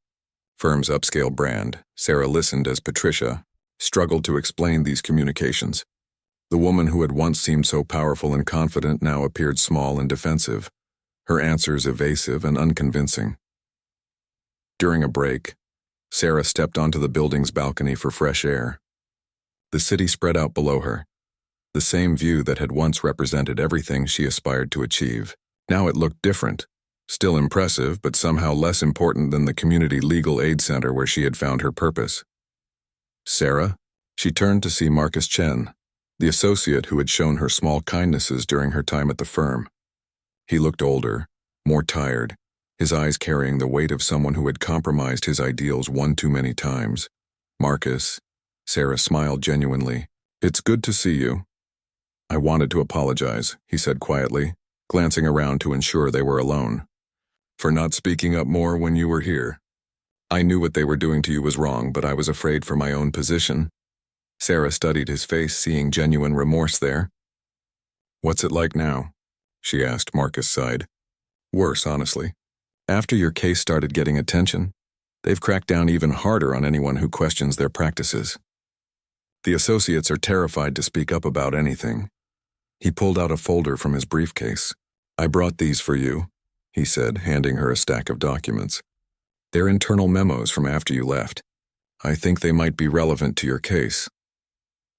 firm's upscale brand. Sarah listened as Patricia struggled to explain these communications. The woman who had once seemed so powerful and confident now appeared small and defensive, her answers evasive and unconvincing. During a break, Sarah stepped onto the building's balcony for fresh air. The city spread out below her, the same view that had once represented everything she aspired to achieve. Now it looked different, Still impressive, but somehow less important than the community legal aid center where she had found her purpose. Sarah? She turned to see Marcus Chen, the associate who had shown her small kindnesses during her time at the firm. He looked older, more tired, his eyes carrying the weight of someone who had compromised his ideals one too many times. Marcus, Sarah smiled genuinely. It's good to see you. I wanted to apologize, he said quietly, glancing around to ensure they were alone. For not speaking up more when you were here. I knew what they were doing to you was wrong, but I was afraid for my own position. Sarah studied his face, seeing genuine remorse there. What's it like now? She asked. Marcus sighed. Worse, honestly. After your case started getting attention, they've cracked down even harder on anyone who questions their practices. The associates are terrified to speak up about anything. He pulled out a folder from his briefcase. I brought these for you, he said, handing her a stack of documents. They're internal memos from after you left. I think they might be relevant to your case.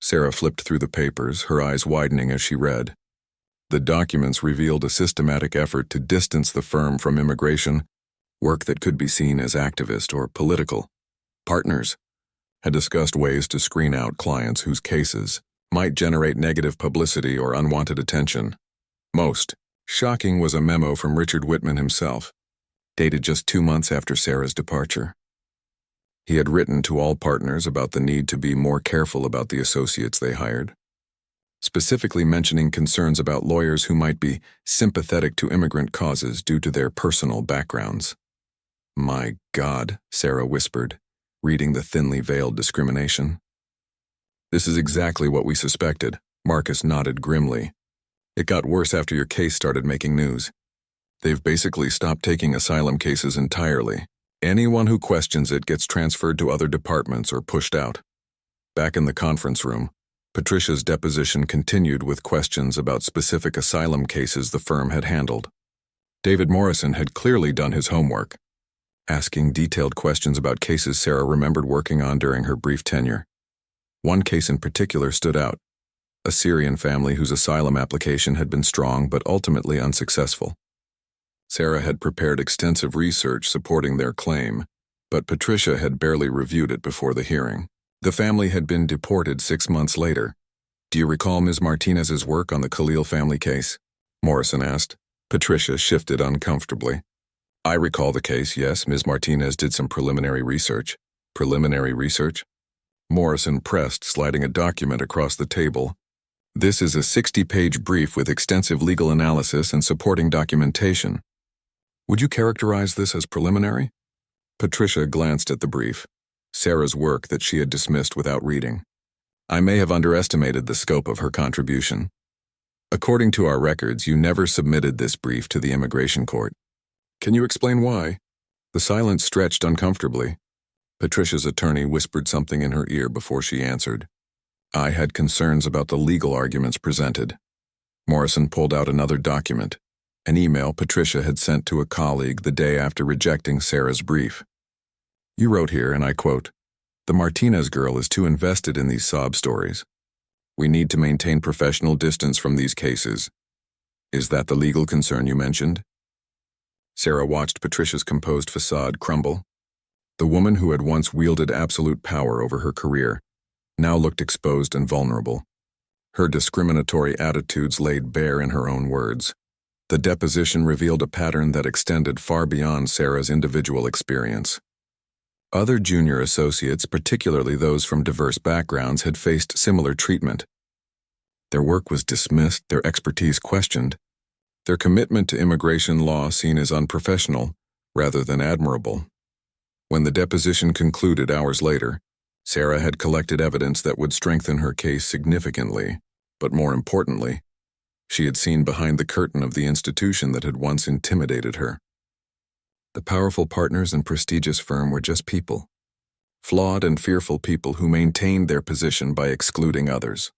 Sarah flipped through the papers, her eyes widening as she read. The documents revealed a systematic effort to distance the firm from immigration, work that could be seen as activist or political. Partners had discussed ways to screen out clients whose cases might generate negative publicity or unwanted attention. Most shocking was a memo from Richard Whitman himself, dated just 2 months after Sarah's departure. He had written to all partners about the need to be more careful about the associates they hired, specifically mentioning concerns about lawyers who might be sympathetic to immigrant causes due to their personal backgrounds. My God, Sarah whispered, reading the thinly veiled discrimination. This is exactly what we suspected, Marcus nodded grimly. It got worse after your case started making news. They've basically stopped taking asylum cases entirely. Anyone who questions it gets transferred to other departments or pushed out. Back in the conference room, Patricia's deposition continued with questions about specific asylum cases the firm had handled. David Morrison had clearly done his homework, asking detailed questions about cases Sarah remembered working on during her brief tenure. One case in particular stood out, a Syrian family whose asylum application had been strong but ultimately unsuccessful. Sarah had prepared extensive research supporting their claim, but Patricia had barely reviewed it before the hearing. The family had been deported 6 months later. Do you recall Ms. Martinez's work on the Khalil family case? Morrison asked. Patricia shifted uncomfortably. I recall the case, yes. Ms. Martinez did some preliminary research. Preliminary research? Morrison pressed, sliding a document across the table. This is a 60-page brief with extensive legal analysis and supporting documentation. Would you characterize this as preliminary? Patricia glanced at the brief, Sarah's work that she had dismissed without reading. I may have underestimated the scope of her contribution. According to our records, you never submitted this brief to the immigration court. Can you explain why? The silence stretched uncomfortably. Patricia's attorney whispered something in her ear before she answered. I had concerns about the legal arguments presented. Morrison pulled out another document, an email Patricia had sent to a colleague the day after rejecting Sarah's brief. You wrote here, and I quote, "The Martinez girl is too invested in these sob stories. We need to maintain professional distance from these cases. Is that the legal concern you mentioned?" Sarah watched Patricia's composed facade crumble. The woman who had once wielded absolute power over her career now looked exposed and vulnerable. Her discriminatory attitudes laid bare in her own words. The deposition revealed a pattern that extended far beyond Sarah's individual experience. Other junior associates, particularly those from diverse backgrounds, had faced similar treatment. Their work was dismissed, their expertise questioned, their commitment to immigration law seen as unprofessional rather than admirable. When the deposition concluded hours later, Sarah had collected evidence that would strengthen her case significantly, but more importantly, she had seen behind the curtain of the institution that had once intimidated her. The powerful partners and prestigious firm were just people, flawed and fearful people who maintained their position by excluding others.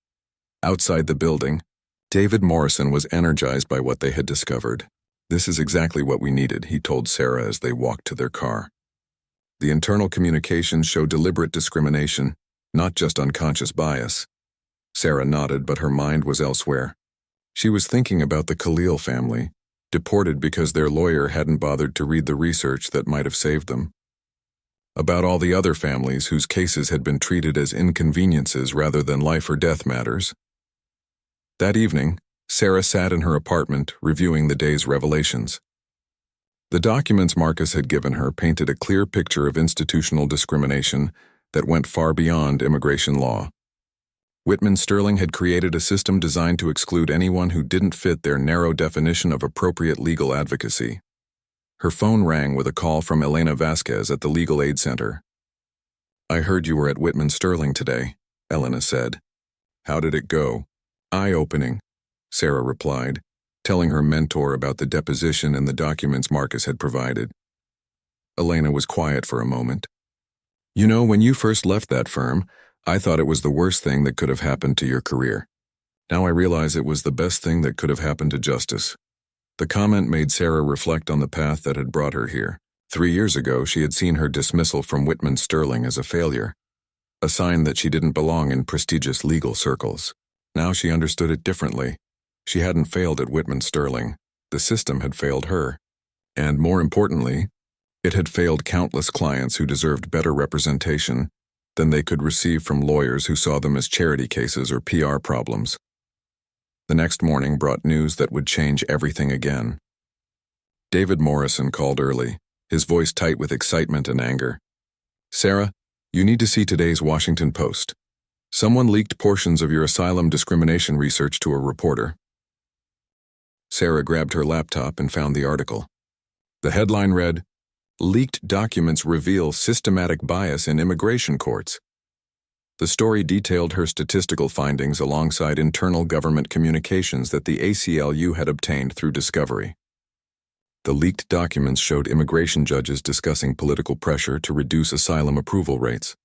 Outside the building, David Morrison was energized by what they had discovered. This is exactly what we needed, he told Sarah as they walked to their car. The internal communications show deliberate discrimination, not just unconscious bias. Sarah nodded, but her mind was elsewhere. She was thinking about the Khalil family, deported because their lawyer hadn't bothered to read the research that might have saved them. About all the other families whose cases had been treated as inconveniences rather than life or death matters. That evening, Sarah sat in her apartment reviewing the day's revelations. The documents Marcus had given her painted a clear picture of institutional discrimination that went far beyond immigration law. Whitman Sterling had created a system designed to exclude anyone who didn't fit their narrow definition of appropriate legal advocacy. Her phone rang with a call from Elena Vasquez at the Legal Aid Center. "I heard you were at Whitman Sterling today," Elena said. "How did it go?" "Eye-opening," Sarah replied, telling her mentor about the deposition and the documents Marcus had provided. Elena was quiet for a moment. "You know, when you first left that firm, I thought it was the worst thing that could have happened to your career. Now I realize it was the best thing that could have happened to justice." The comment made Sarah reflect on the path that had brought her here. 3 years ago, she had seen her dismissal from Whitman Sterling as a failure, a sign that she didn't belong in prestigious legal circles. Now she understood it differently. She hadn't failed at Whitman Sterling. The system had failed her. And more importantly, it had failed countless clients who deserved better representation than they could receive from lawyers who saw them as charity cases or PR problems. The next morning brought news that would change everything again. David Morrison called early, his voice tight with excitement and anger. "Sarah, you need to see today's Washington Post. Someone leaked portions of your asylum discrimination research to a reporter." Sarah grabbed her laptop and found the article. The headline read, "Leaked documents reveal systematic bias in immigration courts." The story detailed her statistical findings alongside internal government communications that the ACLU had obtained through discovery. The leaked documents showed immigration judges discussing political pressure to reduce asylum approval rates.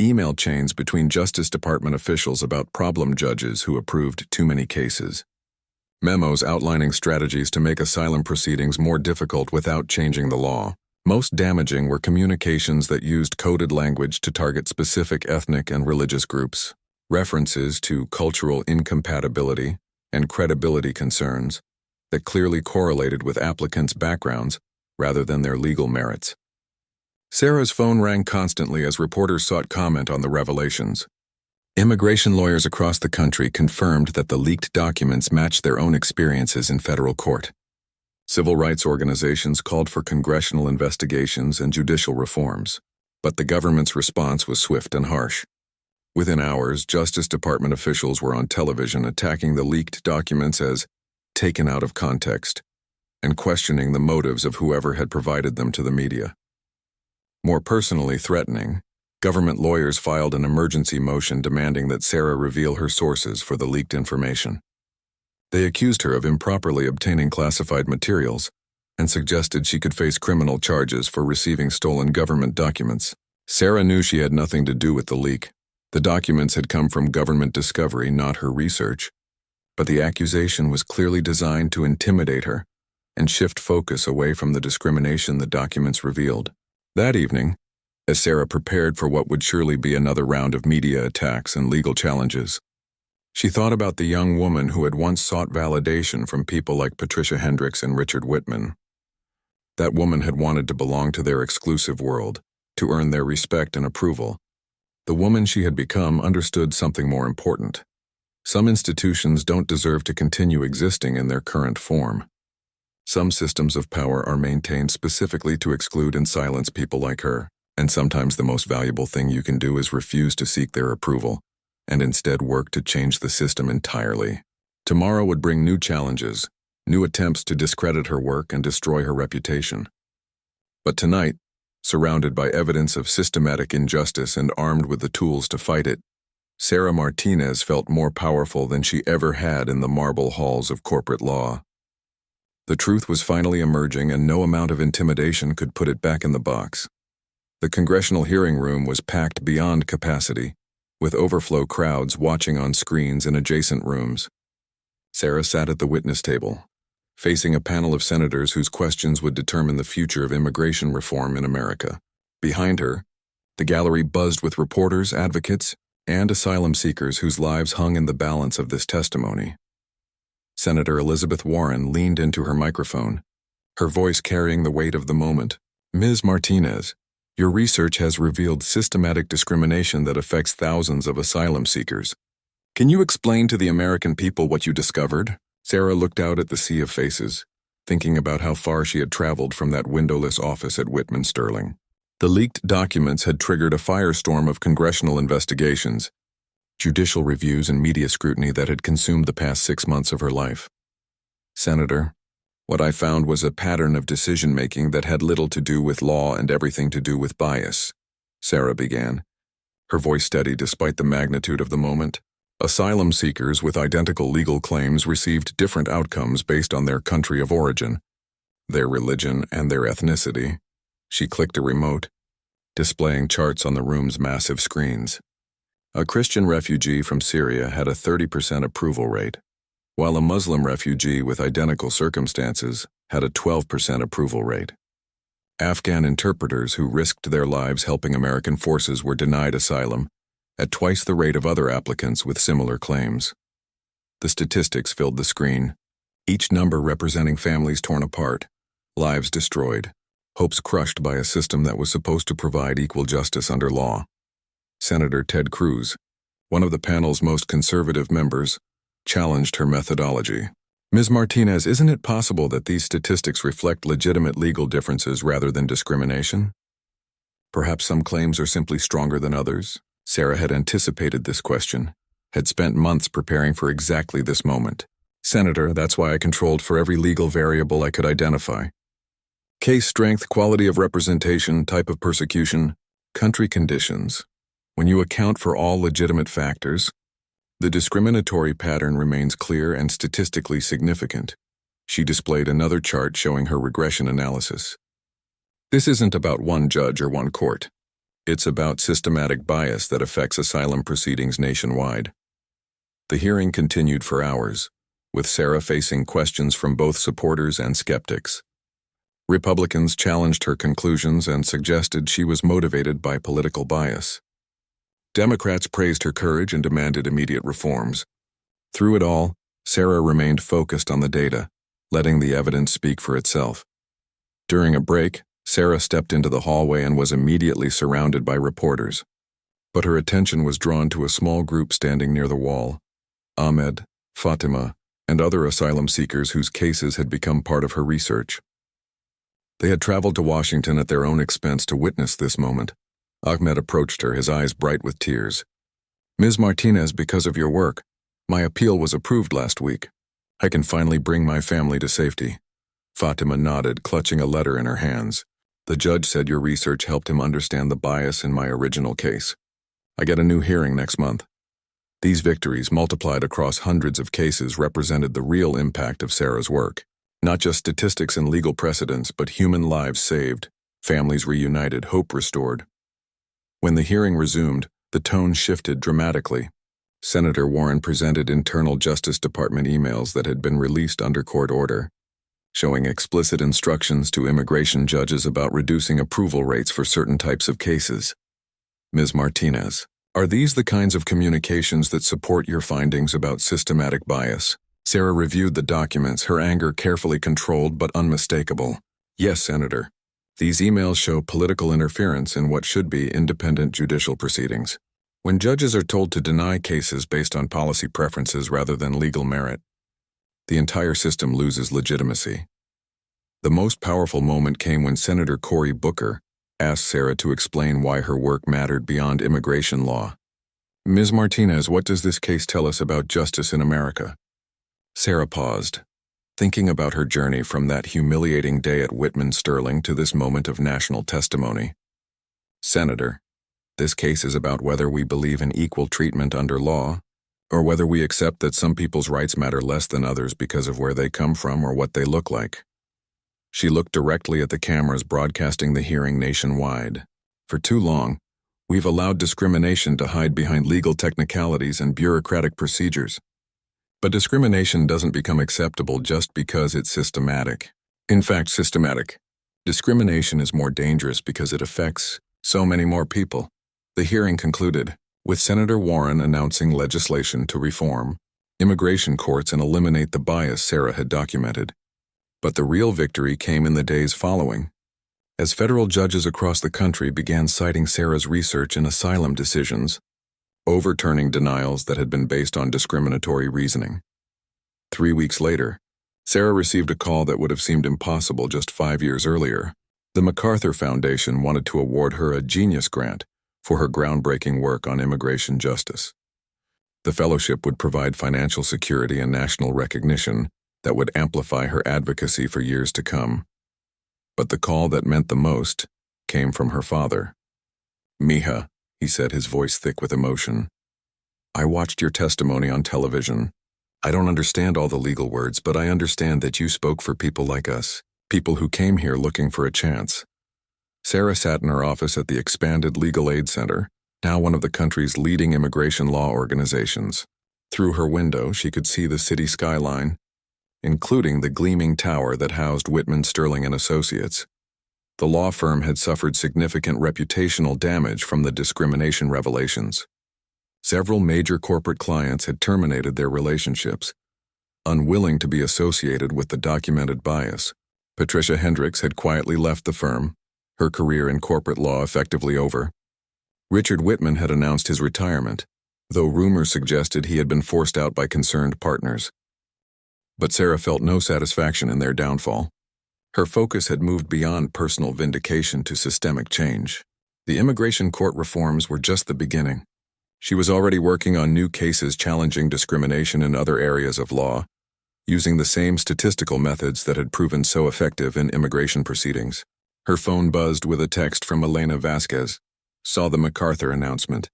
Email chains between Justice Department officials about problem judges who approved too many cases. Memos outlining strategies to make asylum proceedings more difficult without changing the law. Most damaging were communications that used coded language to target specific ethnic and religious groups, references to cultural incompatibility and credibility concerns that clearly correlated with applicants' backgrounds rather than their legal merits. Sarah's phone rang constantly as reporters sought comment on the revelations. Immigration lawyers across the country confirmed that the leaked documents matched their own experiences in federal court. Civil rights organizations called for congressional investigations and judicial reforms, but the government's response was swift and harsh. Within hours, Justice Department officials were on television attacking the leaked documents as taken out of context and questioning the motives of whoever had provided them to the media. More personally threatening, government lawyers filed an emergency motion demanding that Sarah reveal her sources for the leaked information. They accused her of improperly obtaining classified materials and suggested she could face criminal charges for receiving stolen government documents. Sarah knew she had nothing to do with the leak. The documents had come from government discovery, not her research. But the accusation was clearly designed to intimidate her and shift focus away from the discrimination the documents revealed. That evening, as Sarah prepared for what would surely be another round of media attacks and legal challenges, she thought about the young woman who had once sought validation from people like Patricia Hendricks and Richard Whitman. That woman had wanted to belong to their exclusive world, to earn their respect and approval. The woman she had become understood something more important. Some institutions don't deserve to continue existing in their current form. Some systems of power are maintained specifically to exclude and silence people like her, and sometimes the most valuable thing you can do is refuse to seek their approval, and instead work to change the system entirely. Tomorrow would bring new challenges, new attempts to discredit her work and destroy her reputation. But tonight, surrounded by evidence of systematic injustice and armed with the tools to fight it, Sarah Martinez felt more powerful than she ever had in the marble halls of corporate law. The truth was finally emerging, and no amount of intimidation could put it back in the box. The congressional hearing room was packed beyond capacity, with overflow crowds watching on screens in adjacent rooms. Sarah sat at the witness table, facing a panel of senators whose questions would determine the future of immigration reform in America. Behind her, the gallery buzzed with reporters, advocates, and asylum seekers whose lives hung in the balance of this testimony. Senator Elizabeth Warren leaned into her microphone, her voice carrying the weight of the moment. Ms. Martinez, your research has revealed systematic discrimination that affects thousands of asylum seekers. Can you explain to the American people what you discovered? Sarah looked out at the sea of faces, thinking about how far she had traveled from that windowless office at Whitman Sterling. The leaked documents had triggered a firestorm of congressional investigations, judicial reviews, and media scrutiny that had consumed the past 6 months of her life. Senator, what I found was a pattern of decision-making that had little to do with law and everything to do with bias, Sarah began, her voice steady despite the magnitude of the moment. Asylum seekers with identical legal claims received different outcomes based on their country of origin, their religion, and their ethnicity. She clicked a remote, displaying charts on the room's massive screens. A Christian refugee from Syria had a 30% approval rate, while a Muslim refugee with identical circumstances had a 12% approval rate. Afghan interpreters who risked their lives helping American forces were denied asylum at twice the rate of other applicants with similar claims. The statistics filled the screen, each number representing families torn apart, lives destroyed, hopes crushed by a system that was supposed to provide equal justice under law. Senator Ted Cruz, one of the panel's most conservative members, challenged her methodology. Ms. Martinez, isn't it possible that these statistics reflect legitimate legal differences rather than discrimination? Perhaps some claims are simply stronger than others. Sarah had anticipated this question, had spent months preparing for exactly this moment. Senator, that's why I controlled for every legal variable I could identify. Case strength, quality of representation, type of persecution, country conditions. When you account for all legitimate factors, the discriminatory pattern remains clear and statistically significant. She displayed another chart showing her regression analysis. This isn't about one judge or one court. It's about systematic bias that affects asylum proceedings nationwide. The hearing continued for hours, with Sarah facing questions from both supporters and skeptics. Republicans challenged her conclusions and suggested she was motivated by political bias. Democrats praised her courage and demanded immediate reforms. Through it all, Sarah remained focused on the data, letting the evidence speak for itself. During a break, Sarah stepped into the hallway and was immediately surrounded by reporters. But her attention was drawn to a small group standing near the wall: Ahmed, Fatima, and other asylum seekers whose cases had become part of her research. They had traveled to Washington at their own expense to witness this moment. Ahmed approached her, his eyes bright with tears. Ms. Martinez, because of your work, my appeal was approved last week. I can finally bring my family to safety. Fatima nodded, clutching a letter in her hands. The judge said your research helped him understand the bias in my original case. I get a new hearing next month. These victories, multiplied across hundreds of cases, represented the real impact of Sarah's work. Not just statistics and legal precedents, but human lives saved, families reunited, hope restored. When the hearing resumed, the tone shifted dramatically. Senator Warren presented internal Justice Department emails that had been released under court order, showing explicit instructions to immigration judges about reducing approval rates for certain types of cases. Ms. Martinez, are these the kinds of communications that support your findings about systematic bias? Sarah reviewed the documents, her anger carefully controlled but unmistakable. Yes, Senator. These emails show political interference in what should be independent judicial proceedings. When judges are told to deny cases based on policy preferences rather than legal merit, the entire system loses legitimacy. The most powerful moment came when Senator Cory Booker asked Sarah to explain why her work mattered beyond immigration law. Ms. Martinez, what does this case tell us about justice in America? Sarah paused, thinking about her journey from that humiliating day at Whitman Sterling to this moment of national testimony. Senator, this case is about whether we believe in equal treatment under law, or whether we accept that some people's rights matter less than others because of where they come from or what they look like. She looked directly at the cameras broadcasting the hearing nationwide. For too long, we've allowed discrimination to hide behind legal technicalities and bureaucratic procedures. But discrimination doesn't become acceptable just because it's systematic. In fact, systematic discrimination is more dangerous because it affects so many more people. The hearing concluded with Senator Warren announcing legislation to reform immigration courts and eliminate the bias Sarah had documented. But the real victory came in the days following, as federal judges across the country began citing Sarah's research in asylum decisions, overturning denials that had been based on discriminatory reasoning. 3 weeks later, Sarah received a call that would have seemed impossible just 5 years earlier. The MacArthur Foundation wanted to award her a Genius Grant for her groundbreaking work on immigration justice. The fellowship would provide financial security and national recognition that would amplify her advocacy for years to come. But the call that meant the most came from her father. "Mija," he said, his voice thick with emotion, "I watched your testimony on television. I don't understand all the legal words, but I understand that you spoke for people like us, people who came here looking for a chance." Sarah sat in her office at the expanded Legal Aid Center, now one of the country's leading immigration law organizations. Through her window, she could see the city skyline, including the gleaming tower that housed Whitman Sterling and Associates. The law firm had suffered significant reputational damage from the discrimination revelations. Several major corporate clients had terminated their relationships, unwilling to be associated with the documented bias. Patricia Hendricks had quietly left the firm, her career in corporate law effectively over. Richard Whitman had announced his retirement, though rumors suggested he had been forced out by concerned partners. But Sarah felt no satisfaction in their downfall. Her focus had moved beyond personal vindication to systemic change. The immigration court reforms were just the beginning. She was already working on new cases challenging discrimination in other areas of law, using the same statistical methods that had proven so effective in immigration proceedings. Her phone buzzed with a text from Elena Vasquez. "Saw the MacArthur announcement.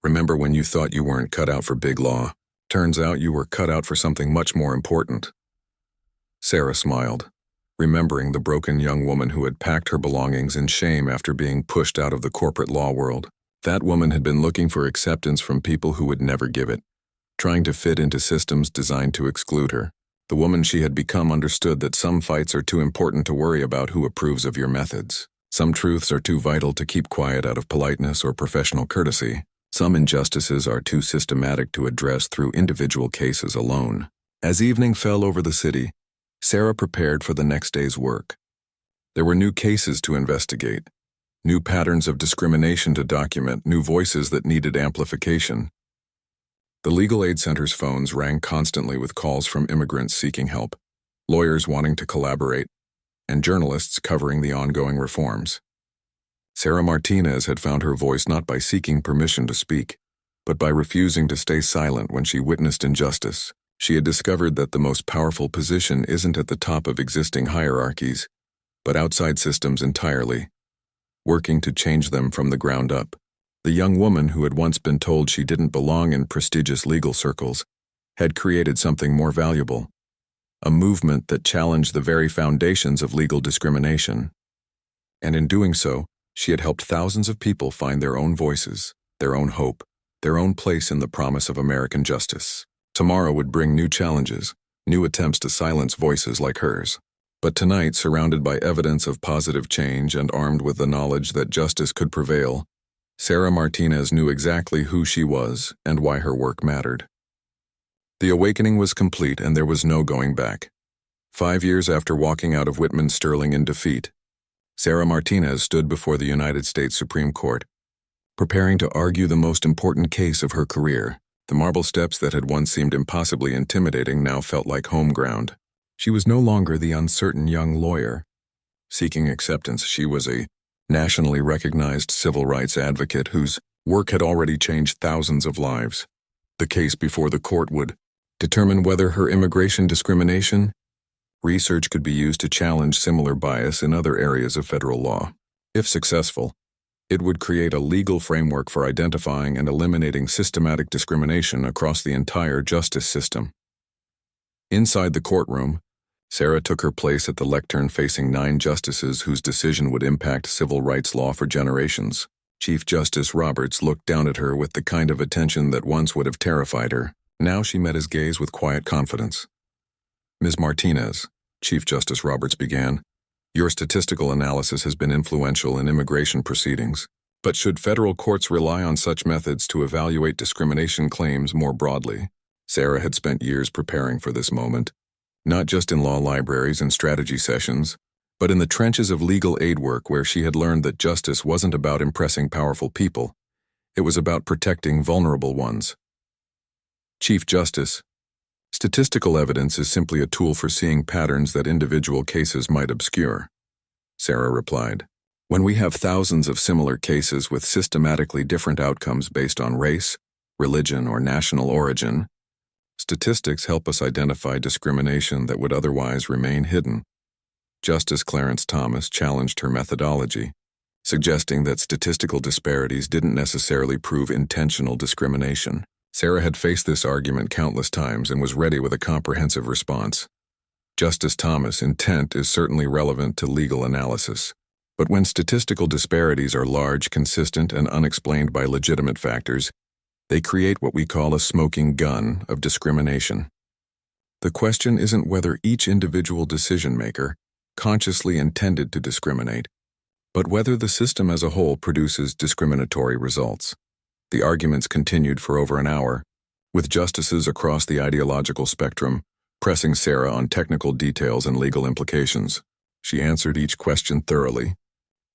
Remember when you thought you weren't cut out for big law? Turns out you were cut out for something much more important." Sarah smiled, remembering the broken young woman who had packed her belongings in shame after being pushed out of the corporate law world. That woman had been looking for acceptance from people who would never give it, trying to fit into systems designed to exclude her. The woman she had become understood that some fights are too important to worry about who approves of your methods. Some truths are too vital to keep quiet out of politeness or professional courtesy. Some injustices are too systematic to address through individual cases alone. As evening fell over the city, Sarah prepared for the next day's work. There were new cases to investigate, new patterns of discrimination to document, new voices that needed amplification. The Legal Aid Center's phones rang constantly with calls from immigrants seeking help, lawyers wanting to collaborate, and journalists covering the ongoing reforms. Sarah Martinez had found her voice not by seeking permission to speak, but by refusing to stay silent when she witnessed injustice. She had discovered that the most powerful position isn't at the top of existing hierarchies, but outside systems entirely, working to change them from the ground up. The young woman who had once been told she didn't belong in prestigious legal circles had created something more valuable, a movement that challenged the very foundations of legal discrimination. And in doing so, she had helped thousands of people find their own voices, their own hope, their own place in the promise of American justice. Tomorrow would bring new challenges, new attempts to silence voices like hers. But tonight, surrounded by evidence of positive change and armed with the knowledge that justice could prevail, Sarah Martinez knew exactly who she was and why her work mattered. The awakening was complete and there was no going back. 5 years after walking out of Whitman Sterling in defeat, Sarah Martinez stood before the United States Supreme Court, preparing to argue the most important case of her career. The marble steps that had once seemed impossibly intimidating now felt like home ground. She was no longer the uncertain young lawyer seeking acceptance. She was a nationally recognized civil rights advocate whose work had already changed thousands of lives. The case before the court would determine whether her immigration discrimination research could be used to challenge similar bias in other areas of federal law. If successful, it would create a legal framework for identifying and eliminating systematic discrimination across the entire justice system. Inside the courtroom, Sarah took her place at the lectern facing 9 justices whose decision would impact civil rights law for generations. Chief Justice Roberts looked down at her with the kind of attention that once would have terrified her. Now she met his gaze with quiet confidence. "Ms. Martinez," Chief Justice Roberts began, "your statistical analysis has been influential in immigration proceedings. But should federal courts rely on such methods to evaluate discrimination claims more broadly?" Sarah had spent years preparing for this moment, not just in law libraries and strategy sessions, but in the trenches of legal aid work where she had learned that justice wasn't about impressing powerful people, it was about protecting vulnerable ones. Chief Justice, statistical evidence is simply a tool for seeing patterns that individual cases might obscure, Sarah replied. When we have thousands of similar cases with systematically different outcomes based on race, religion, or national origin, statistics help us identify discrimination that would otherwise remain hidden. Justice Clarence Thomas challenged her methodology, suggesting that statistical disparities didn't necessarily prove intentional discrimination. Sarah had faced this argument countless times and was ready with a comprehensive response. Justice Thomas' intent is certainly relevant to legal analysis, but when statistical disparities are large, consistent, and unexplained by legitimate factors, they create what we call a smoking gun of discrimination. The question isn't whether each individual decision-maker consciously intended to discriminate, but whether the system as a whole produces discriminatory results. The arguments continued for over an hour, with justices across the ideological spectrum pressing Sarah on technical details and legal implications. She answered each question thoroughly,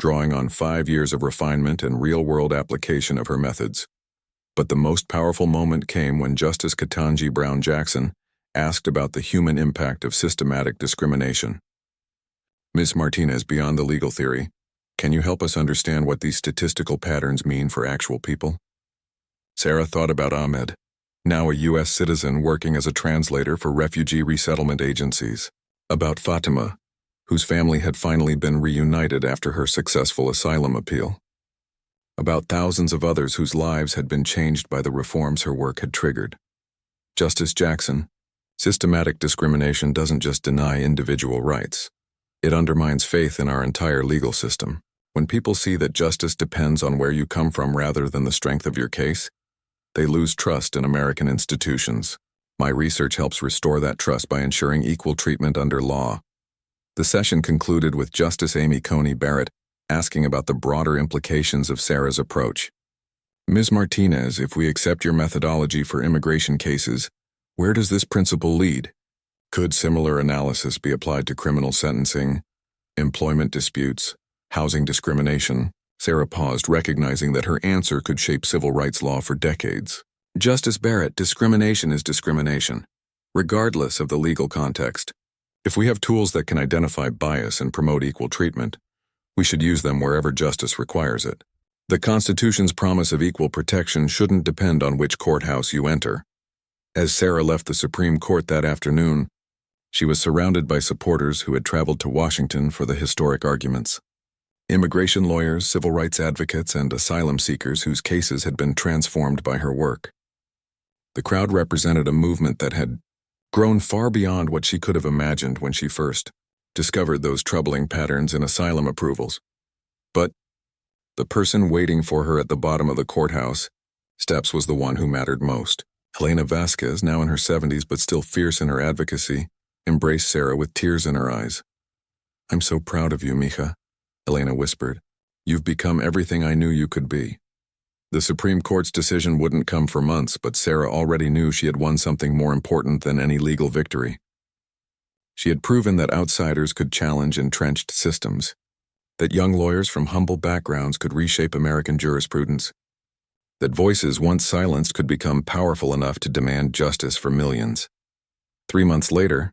drawing on 5 years of refinement and real-world application of her methods. But the most powerful moment came when Justice Ketanji Brown Jackson asked about the human impact of systematic discrimination. Ms. Martinez, beyond the legal theory, can you help us understand what these statistical patterns mean for actual people? Sarah thought about Ahmed, now a U.S. citizen working as a translator for refugee resettlement agencies, about Fatima, whose family had finally been reunited after her successful asylum appeal, about thousands of others whose lives had been changed by the reforms her work had triggered. Justice Jackson, systematic discrimination doesn't just deny individual rights. It undermines faith in our entire legal system. When people see that justice depends on where you come from rather than the strength of your case, they lose trust in American institutions. My research helps restore that trust by ensuring equal treatment under law. The session concluded with Justice Amy Coney Barrett asking about the broader implications of Sarah's approach. Ms. Martinez, if we accept your methodology for immigration cases, where does this principle lead? Could similar analysis be applied to criminal sentencing, employment disputes, housing discrimination? Sarah paused, recognizing that her answer could shape civil rights law for decades. Justice Barrett, discrimination is discrimination, regardless of the legal context. If we have tools that can identify bias and promote equal treatment, we should use them wherever justice requires it. The Constitution's promise of equal protection shouldn't depend on which courthouse you enter. As Sarah left the Supreme Court that afternoon, she was surrounded by supporters who had traveled to Washington for the historic arguments. Immigration lawyers, civil rights advocates, and asylum seekers whose cases had been transformed by her work. The crowd represented a movement that had grown far beyond what she could have imagined when she first discovered those troubling patterns in asylum approvals. But the person waiting for her at the bottom of the courthouse steps was the one who mattered most. Helena Vasquez, now in her 70s but still fierce in her advocacy, embraced Sarah with tears in her eyes. "I'm so proud of you, mija," Helena whispered. "You've become everything I knew you could be." The Supreme Court's decision wouldn't come for months, but Sarah already knew she had won something more important than any legal victory. She had proven that outsiders could challenge entrenched systems, that young lawyers from humble backgrounds could reshape American jurisprudence, that voices once silenced could become powerful enough to demand justice for millions. 3 months later,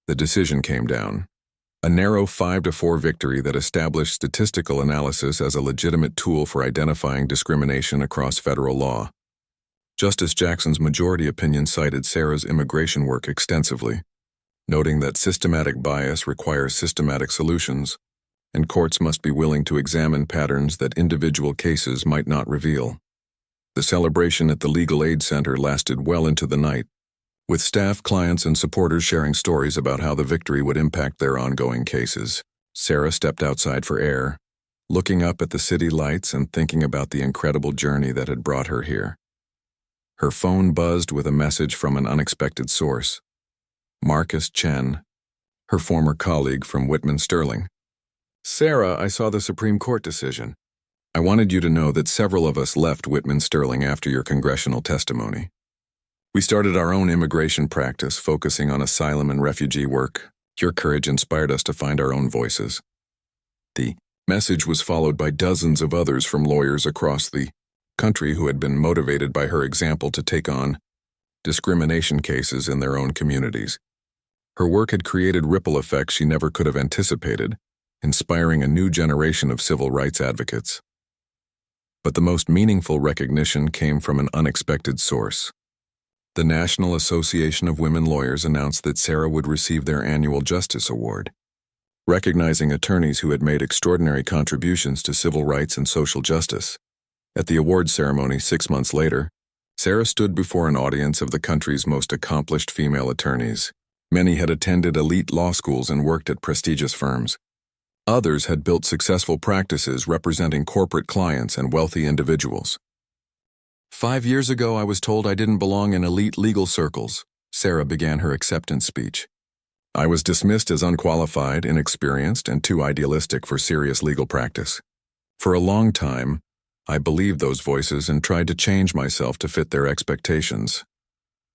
the decision came down. A narrow 5-4 victory that established statistical analysis as a legitimate tool for identifying discrimination across federal law. Justice Jackson's majority opinion cited Sarah's immigration work extensively, noting that systematic bias requires systematic solutions, and courts must be willing to examine patterns that individual cases might not reveal. The celebration at the Legal Aid Center lasted well into the night, with staff, clients, and supporters sharing stories about how the victory would impact their ongoing cases. Sarah stepped outside for air, looking up at the city lights and thinking about the incredible journey that had brought her here. Her phone buzzed with a message from an unexpected source. Marcus Chen, her former colleague from Whitman Sterling. "Sarah, I saw the Supreme Court decision. I wanted you to know that several of us left Whitman Sterling after your congressional testimony. We started our own immigration practice, focusing on asylum and refugee work. Your courage inspired us to find our own voices." The message was followed by dozens of others from lawyers across the country who had been motivated by her example to take on discrimination cases in their own communities. Her work had created ripple effects she never could have anticipated, inspiring a new generation of civil rights advocates. But the most meaningful recognition came from an unexpected source. The National Association of Women Lawyers announced that Sarah would receive their annual Justice Award, recognizing attorneys who had made extraordinary contributions to civil rights and social justice. At the awards ceremony 6 months later, Sarah stood before an audience of the country's most accomplished female attorneys. Many had attended elite law schools and worked at prestigious firms. Others had built successful practices representing corporate clients and wealthy individuals. "5 years ago, I was told I didn't belong in elite legal circles," Sarah began her acceptance speech. "I was dismissed as unqualified, inexperienced, and too idealistic for serious legal practice. For a long time, I believed those voices and tried to change myself to fit their expectations."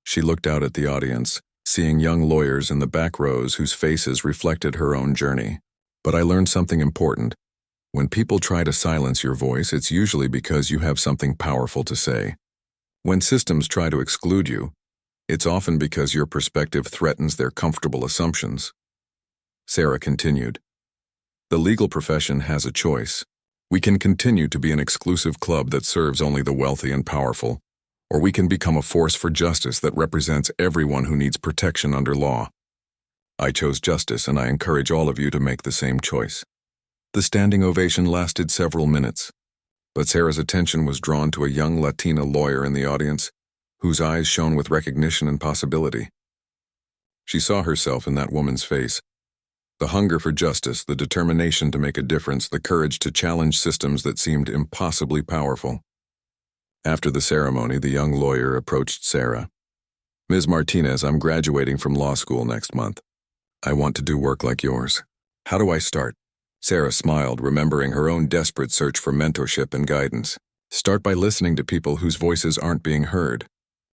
She looked out at the audience, seeing young lawyers in the back rows whose faces reflected her own journey. "But I learned something important. When people try to silence your voice, it's usually because you have something powerful to say. When systems try to exclude you, it's often because your perspective threatens their comfortable assumptions." Sarah continued, "The legal profession has a choice. We can continue to be an exclusive club that serves only the wealthy and powerful, or we can become a force for justice that represents everyone who needs protection under law. I chose justice, and I encourage all of you to make the same choice." The standing ovation lasted several minutes, but Sarah's attention was drawn to a young Latina lawyer in the audience, whose eyes shone with recognition and possibility. She saw herself in that woman's face. The hunger for justice, the determination to make a difference, the courage to challenge systems that seemed impossibly powerful. After the ceremony, the young lawyer approached Sarah. "Ms. Martinez, I'm graduating from law school next month. I want to do work like yours. How do I start?" Sarah smiled, remembering her own desperate search for mentorship and guidance. "Start by listening to people whose voices aren't being heard.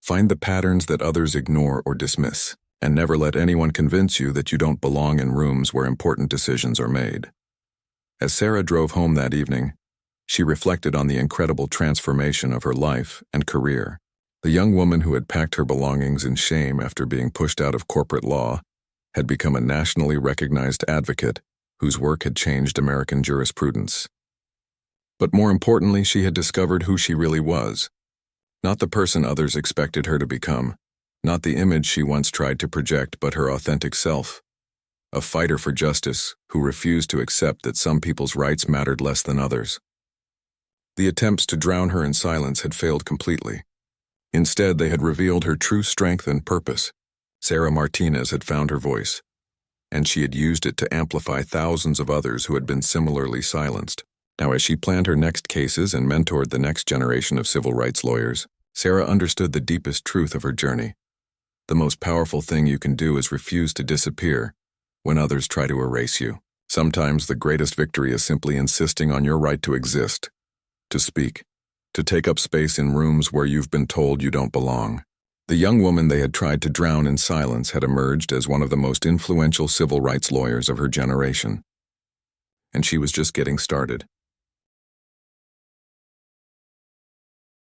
Find the patterns that others ignore or dismiss, and never let anyone convince you that you don't belong in rooms where important decisions are made." As Sarah drove home that evening, she reflected on the incredible transformation of her life and career. The young woman who had packed her belongings in shame after being pushed out of corporate law had become a nationally recognized advocate whose work had changed American jurisprudence. But more importantly, she had discovered who she really was. Not the person others expected her to become, not the image she once tried to project, but her authentic self. A fighter for justice who refused to accept that some people's rights mattered less than others. The attempts to drown her in silence had failed completely. Instead, they had revealed her true strength and purpose. Sarah Martinez had found her voice, and she had used it to amplify thousands of others who had been similarly silenced. Now, as she planned her next cases and mentored the next generation of civil rights lawyers, Sarah understood the deepest truth of her journey. The most powerful thing you can do is refuse to disappear when others try to erase you. Sometimes the greatest victory is simply insisting on your right to exist, to speak, to take up space in rooms where you've been told you don't belong. The young woman they had tried to drown in silence had emerged as one of the most influential civil rights lawyers of her generation. And she was just getting started.